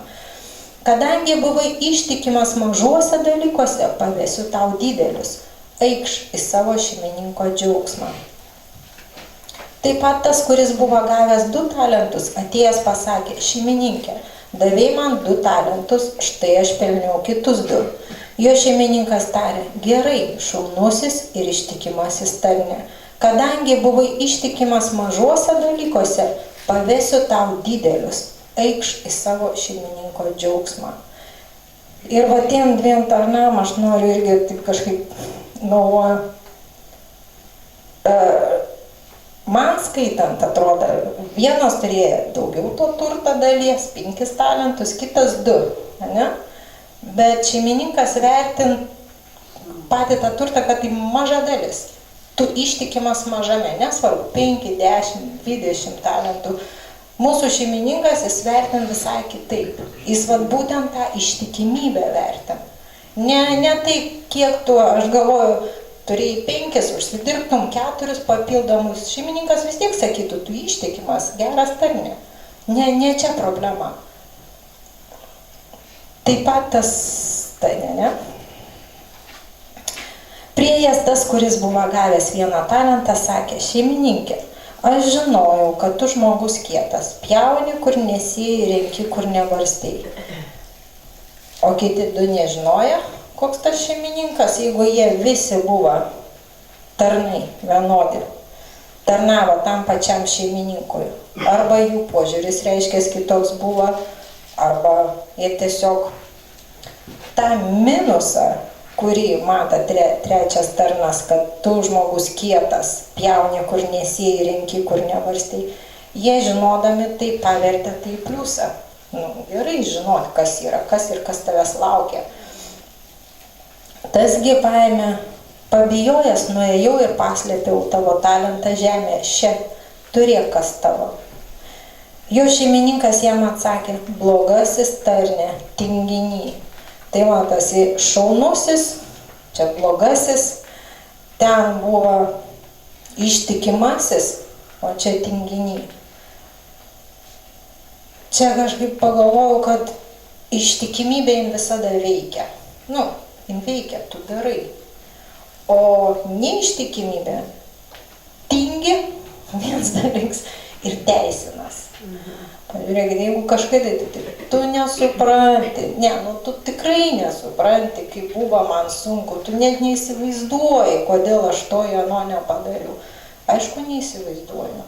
Kadangi buvai ištikimas mažuose dalykuose, pavesiu tau didelius. Eikš į savo šeimininko džiaugsmą. Taip pat tas, kuris buvo gavęs 2 talentus, atėjęs pasakė: šeimininkė, davei man 2 talentus, štai aš pelniau kitus 2. Jo šeimininkas tarė: gerai, šaunusis ir ištikimasis tarne. Kadangi buvai ištikimas mažuose dalykuose, pavesiu tau didelius. Eikš į savo šeimininko džiaugsmą. Ir va tiem 2 tarnam aš noriu irgi taip kažkaip galvoju. Man skaitant atrodo, vienas turėjo daugiau to turto dalies, 5 talentus, kitas 2, ne? Bet šeimininkas vertin patį tą turtą, kad tai maža dalis. Tu ištikimas mažame, nesvarbu, 5, 10, 20 talentų. Mūsų šeimininkas jis vertin visai kitaip. Jis būtent tą ištikimybę vertin. Ne tai, kiek tu, aš galvoju, turėjai 5, užsidirbtum 4 papildomus. Šeimininkas vis tiek sakytų, tu ištikimas, geras tarne. Ne čia problema. Taip pat tas, ne? Priėjęs tas, kuris buvo gavęs 1 talentą, sakė: šeimininkė, aš žinojau, kad tu žmogus kietas, pjauni, kur nesėjai, renki, kur nebarstei. O kiti 2 nežinoja, koks tas šeimininkas, jeigu jie visi buvo tarnai vienodi, tarnavo tam pačiam šeimininkui. Arba jų požiūris reiškia kitoks buvo, arba jie tiesiog tą minusą, kurį mato 3 tarnas, kad tu žmogus kietas, pjauni, kur nesėjai, renki, kur nebarstei, jie žinodami tai pavertė tai pliusą. Gerai žinot, kas yra, kas ir kas tavęs laukia. Tasgi paėmė, pabijojęs, nuėjau ir paslėpiau tavo talentą žemėje, še, turėk kas tavo. Jo šeimininkas jam atsakė: blogasis tarne, tinginy. Tai matosi, šaunusis, čia blogasis, ten buvo ištikimasis, o čia tinginy. Čia kažkaip pagalvojau, kad ištikimybė jin visada veikia. Jin veikia, tu darai. O neištikimybė tingi, vienas dalykas, ir teisinas. Pažiūrėkit, jeigu kažkada tu nesupranti, tu tikrai nesupranti, kaip buvo man sunku, tu net neįsivaizduoji, kodėl aš to ano nepadariau. Aišku, neįsivaizduoju.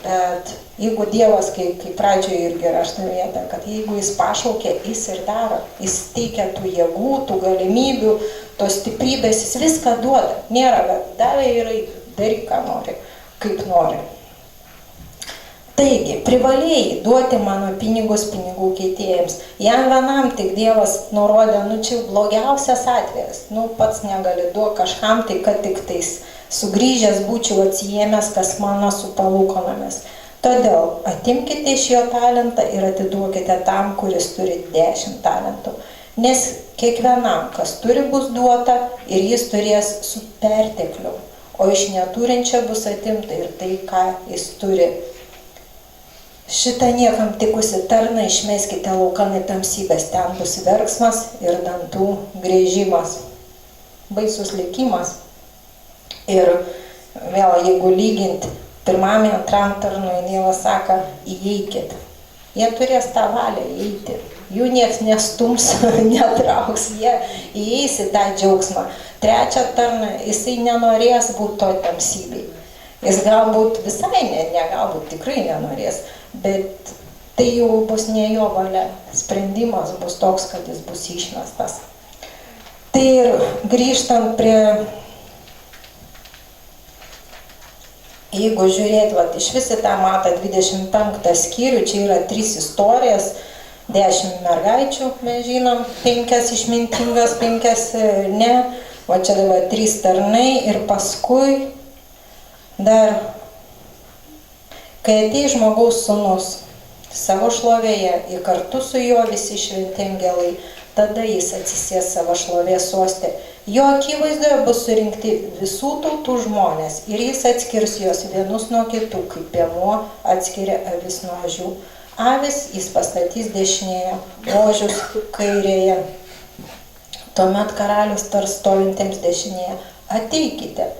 Bet jeigu Dievas, kaip pradžioje irgi rašto vieta, kad jeigu jis pašaukia, jis ir daro, jis teikia tų jėgų, tų galimybių, tos stiprybės, jis viską duoda. Nėra, kad davė ir daryk, ką nori, kaip nori. Taigi, privalėjai duoti mano pinigus pinigų keitėjams. Jam vienam tik Dievas nurodė, čia blogiausias atvejas. Pats negali duoti kažkam, tai kad tik tais sugrįžęs būčiau atsijėmęs, kas mano su palūkonomis. Todėl atimkite iš jo talentą ir atiduokite tam, kuris turi 10 talentų. Nes kiekvienam, kas turi, bus duota ir jis turės su pertekliu. O iš neturinčio bus atimta ir tai, ką jis turi. Šitą niekam tikusi tarną išmeskite laukan į tamsybės, ten bus verksmas ir dantų griežimas. Baisus likimas. Ir vėl, jeigu lyginti pirmam ir antram tarnui, Dievas sako, įeikit. Jie turės tą valią įeiti. Jų nieks nestums, netrauks, jie įeis į tą džiaugsmą. Trečią tarną, jisai nenorės būti to tamsybei. Jis galbūt visai galbūt tikrai nenorės, bet tai jau bus ne jo valia. Sprendimas bus toks, kad jis bus išmestas. Tai ir grįžtant prie, jeigu žiūrėt, iš visi tą matą 25 skyrių, čia yra 3 istorijas, 10 mergaičių, mes žinom, 5 išmintingas, 5 ne, o čia dabar 3 tarnai ir paskui dar, kai atei žmogaus sūnus savo šlovėje ir kartu su juo visi šventi angelai, tada jis atsisės savo šlovės soste. Jo akivaizdoje bus surinkti visų tautų žmonės ir jis atskirs juos vienus nuo kitų, kaip piemuo atskiria avis nuo ožių. Avis jis pastatys dešinėje, ožius kairėje. Tuomet karalius tars stovintiems dešinėje, ateikite,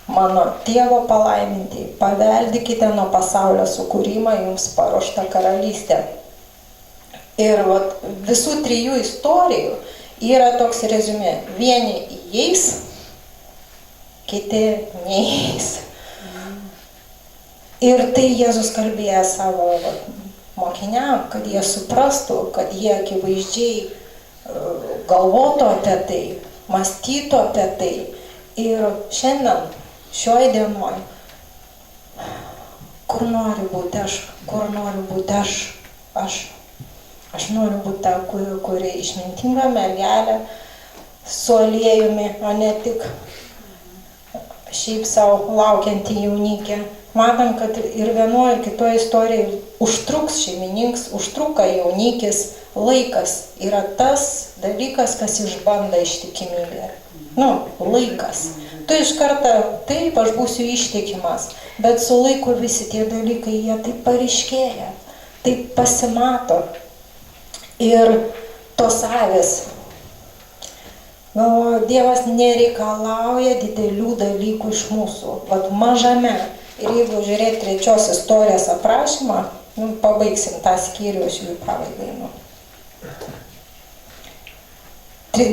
mano tėvo palaiminti, paveldikite nuo pasaulio sukūrimą jums paruoštą karalystę. Ir visų 3 istorijų yra toks reziumė. Vieni įeis, kiti neįeis. Ir tai Jėzus kalbėjo savo mokiniam, kad jie suprastų, kad jie akivaizdžiai galvotų apie tai, mąstytų apie tai. Ir šiandien, šioj dienoj, kur noriu būti aš, kur noriu būti aš. Aš noriu būti ta, kuri išmintinga mergelė su aliejumi, o ne tik šiaip savo laukianti jaunikė. Matom, kad ir vienoje ir kitoje istorijoje užtruks šeimininkas, užtruka jaunikis, laikas yra tas dalykas, kas išbando ištikimybę. Laikas. Tu iš karto, taip, aš būsiu ištikimas, bet su laiku visi tie dalykai, jie taip paryškėja, taip pasimato. Ir tos avys, Dievas nereikalauja didelių dalykų iš mūsų, mažame. Ir jeigu žiūrėti 3 istorijos aprašymą, pabaigsim tą skyrių, aš jų pabaigai.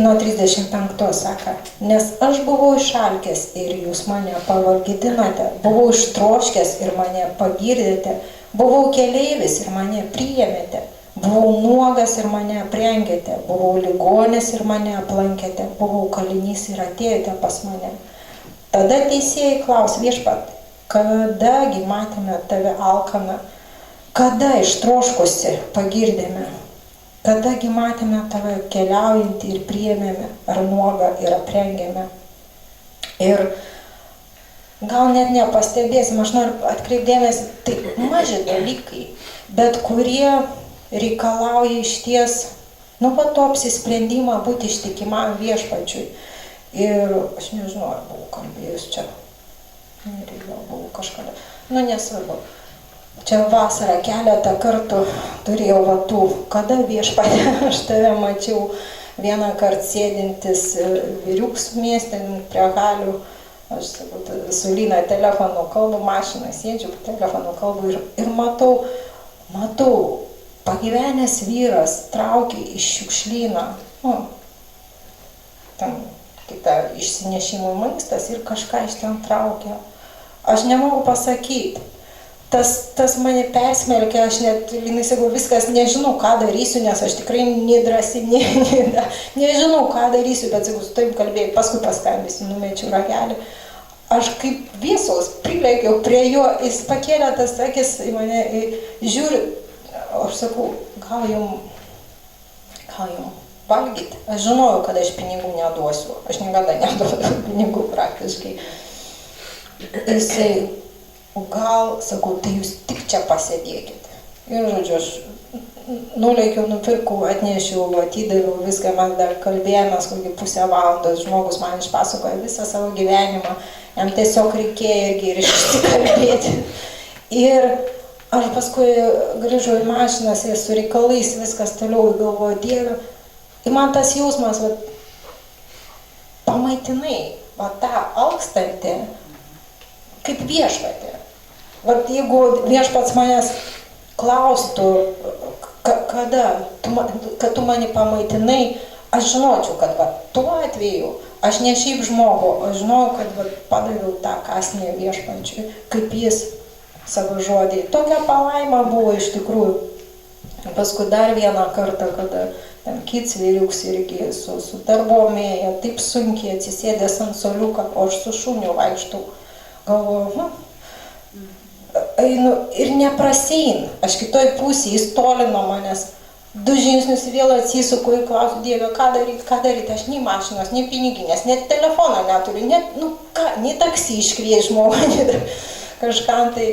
Nuo 35 sako, nes aš buvau išalkęs ir jūs mane pavalgydinote, buvau ištroškęs ir mane pagirdėte, buvau keleivis ir mane priėmėte. Buvau nuogas ir mane aprengėte, buvau ligonis ir mane aplankėte, buvau kalinys ir atėjote pas mane. Tada teisėjai klaus, Viešpat, kadagi matėme tave alkaną, kada ištroškusi pagirdėme, kadagi matėme tave keliaujantį ir priėmėme, ar nuogą ir aprengėme. Ir gal net nepastebėsim, aš noriu atkreipdėmėsi, tai maži dalykai, bet kurie reikalauja išties, to apsisprendimą būti ištikimam Viešpačiui. Ir aš nežinau, ar buvau kalbėjus čia. Gal buvau kažkada. Nesvarbu. Čia vasarą keletą kartų turėjau tų, kada Viešpatė, aš tave mačiau vieną kartą sėdintis vyriuks mieste prie galių Aš sakau, su Lina telefonu kalbu, mašiną sėdžiu, telefonu kalbu ir matau, pagyvenęs vyras traukia iš šiukšlyną, ten kita išsinešimų maistas ir kažką iš ten traukia. Aš nemogu pasakyti. Tas mane persmelkia, aš net, Linai sakau, viskas, nežinau, ką darysiu, nes aš tikrai nedrąsi, nežinau, ką darysiu, bet sakau, su taip kalbėjau, paskui paskambėsiu, numečiau ragelį. Aš kaip viesos prilėkiau prie jo, jis pakėlė tas akis į mane, žiūri, aš sakau, gal jum valgyti. Aš žinojau, kad aš pinigų neduosiu, aš niekada neduodu pinigų praktiškai. Jisai, gal, sakau, tai jūs tik čia pasėdėkit. Ir, žodžiu, aš nulėkiau, nupirkau, atnešiau, atidaviau viską, mes dar kalbėjomės kokį pusę valandos, žmogus man išpasakojo visą savo gyvenimą, jam tiesiog reikėjo irgi ir išsikalbėti. Ir aš paskui grįžau į mašiną, su reikalais, viskas toliau, galvoju, Dieve, ir man tas jausmas, pamaitinai, tą alkstantį, kaip viešpatį. Vat jeigu viešpats manęs klaustų, kad tu mane pamaitinai, aš žinočiau, kad tuo atveju aš ne šiaip žmogų, aš žinau, kad padaviau tą kąsnį viešpačiui, kaip jis savo žodį. Tokia palaima buvo iš tikrųjų. Paskui dar vieną kartą, kada ten kits vyriuks irgi su darbom ėjo, taip sunkiai atsisėdęs ant suoliuką, o aš su šuniu vaikštau. Galvoju, einu ir neprasein, aš kitoj pusėje, jis toli nuo manęs, 2 žingsnius vėl atsisuku ir klausiu, Dieve, ką daryti, aš nei mašinos, nei piniginės, net telefono neturiu, nei taksi iškvies žmogų, kažkam tai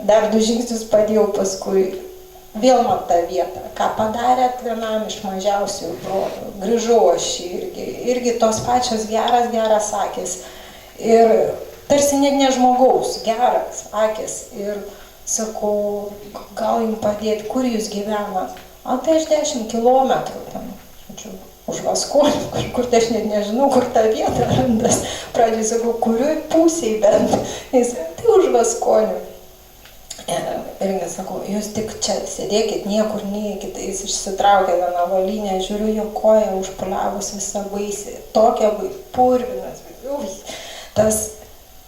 dar 2 žingsnius padėjau, paskui vėl man tą vietą, ką padarėt vienam iš mažiausių brolių, grįžau aš irgi tos pačios geras akis ir tarsi net ne žmogaus, geras akis ir sakau, gal jums padėti, kur jūs gyvenat? Tai aš 10 kilometrų ten, už Vaskonių, kur tai aš net nežinau, kur ta vieta randas. Pradžiai sakau, kurioj pusėj bent? Jis, tai už Vaskonių. Irgi sakau, jūs tik čia sėdėkit, niekur neikit, jis išsitraukė vieną avalynę, žiūriu, jo koja užpuliavus visą baisį, tokia purvinas, tas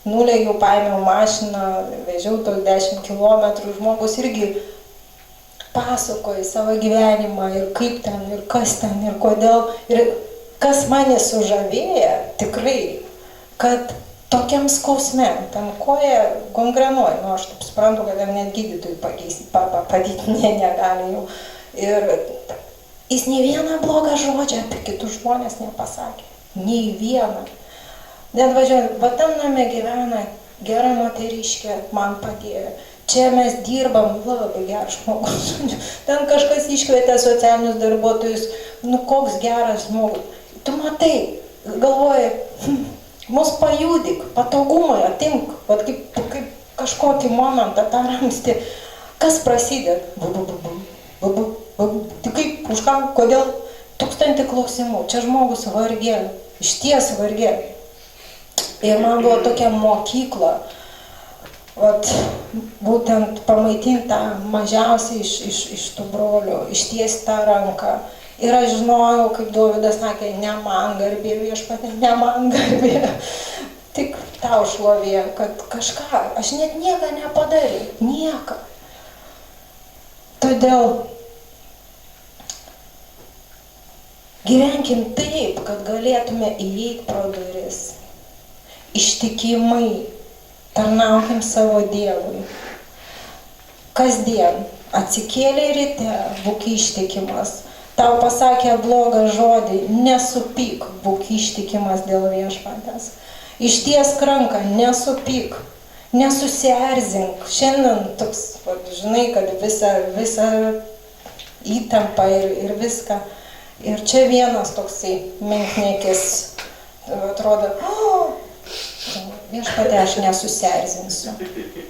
nulėgiau, paėmiau mašiną, vežiau tos 10 kilometrų, žmogus irgi pasakoja savo gyvenimą ir kaip ten, ir kas ten, ir kodėl, ir kas mane sužavėja, tikrai, kad tokiam skausme, ten koja gangrenuoja, aš taip suprantu, kad net gydytojui padėti negali jau. Ir jis nei vieną blogą žodžią apie kitus žmonės nepasakė, nei vieną. Net važiuoju, va tam name gyvena gera moteriškė, man padėjo. Čia mes dirbam, labai geras žmogus. Ten kažkas iškvietė socialinius darbuotojus, koks geras žmogus. Tu matai, galvoji, mus pajudik, patogumai atimk, vat kaip kažkokį momentą tą ramstį. Kas prasideda? Tai kaip, už ką, kodėl? 1000 klausimų, čia žmogus vargė, išties vargė. Ir man buvo tokia mokykla, būtent pamaitinti tą mažiausiai iš tų brolių, ištiesti tą ranką. Ir aš žinojau, kaip Dovydas sakė, ne man garbė viešpatie, ne man garbė. Tik tau šlovė, kad kažką, aš net nieką nepadariau, nieką. Todėl gyvenkim taip, kad galėtume įeiti pro duris. Ištikimai tarnaukim savo Dievui. Kasdien atsikėlė ryte, būk ištikimas. Tau pasakė blogą žodį, nesupyk, būk ištikimas dėl viešpatės. Ištiesk ranką, nesupyk, nesusierzink. Šiandien toks, žinai, kad visa įtampa ir viską. Ir čia vienas toksai menkniekis, atrodo, viešpatie, aš nesusierzinsiu,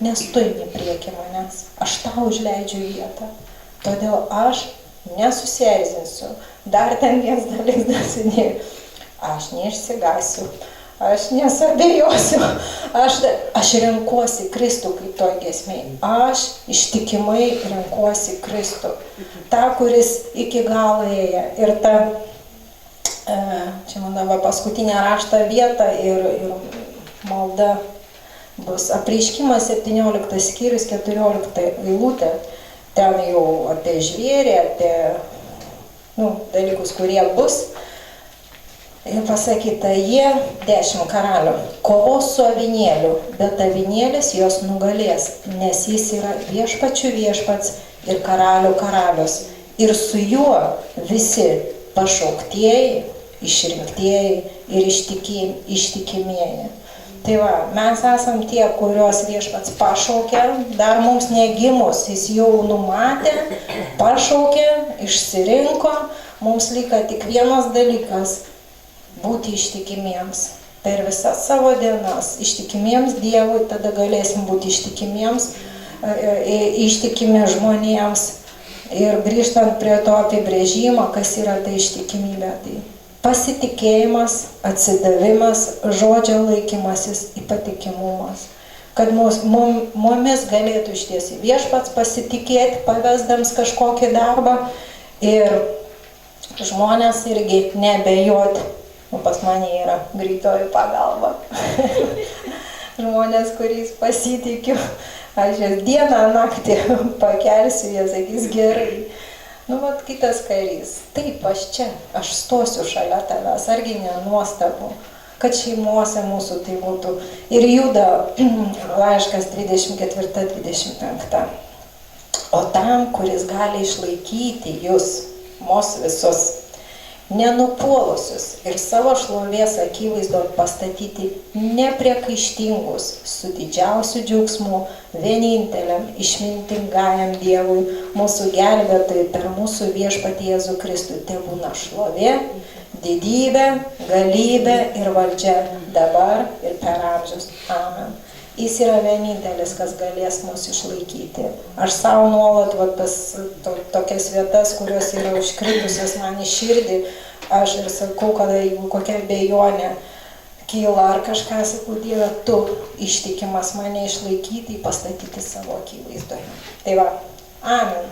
nes tu eini prieki manęs, aš tau užleidžiu vietą, todėl aš nesusierzinsiu. Dar ten vienas dalis dasinėjau, aš neišsigasiu, aš nesabėjosiu, aš renkuosi Kristų kaip toj giesmėj. Aš ištikimai renkuosi Kristų. Ta, kuris iki galo ėjo. Ir ta, čia man dabar paskutinė rašto vieta ir malda bus Apreiškimas 17 skyrius 14 eilutė. Ten jau apie žvėrį, apie dalykus, kurie bus. Ir pasakyta, jie 10 karalių kovos su avinėliu, bet avinėlis jos nugalės, nes jis yra viešpačių viešpats ir karalių karalius. Ir su juo visi pašauktieji, išrinktieji ir ištikimieji. Tai va, mes esam tie, kuriuos viešpats pašaukė, dar mums negimus, jis jau numatė, pašaukė, išsirinko, mums liko tik vienas dalykas – būti ištikimiems per visas savo dienas, ištikimiems Dievui, tada galėsim būti ištikimi žmonėms. Ir grįžtant prie to apibrėžimo, kas yra ta ištikimybė, tai pasitikėjimas, atsidavimas, žodžio laikymasis, patikimumas. Kad mumis galėtų iš tiesų viešpats pasitikėti, pavesdams kažkokį darbą ir žmonės irgi nebejoti. Pas mane yra greitoji pagalba. Žmonės, kuriais pasitikiu, aš jas dieną, naktį pakelsiu, jie sakys gerai. Vat kitas karys, taip, aš čia, aš stosiu šalia tavęs, argi nenuostabu, kad šeimose mūsų tai būtų. Ir Judo laiškas 24-25. O tam, kuris gali išlaikyti jūs, mus visus, nenupuolusius ir savo šlovės akivaizdon pastatyti nepriekaištingus, su didžiausiu džiaugsmu, vieninteliam, išmintingajam Dievui, mūsų gelbėtojui per mūsų viešpatį Jėzų Kristų, tebūna šlovė, didybė, galybė ir valdžia dabar ir per amžius. Amen. Jis yra vienintelis, kas galės mus išlaikyti. Aš savo nuolat tokias vietas, kurios yra užkritusios man į širdį, aš ir sakau, kada jeigu kokia abejonė kyla ar kažką, sakau, Dieve, tu ištikimas mane išlaikyti, pastatyti savo akivaizdoje. Tai va, amen.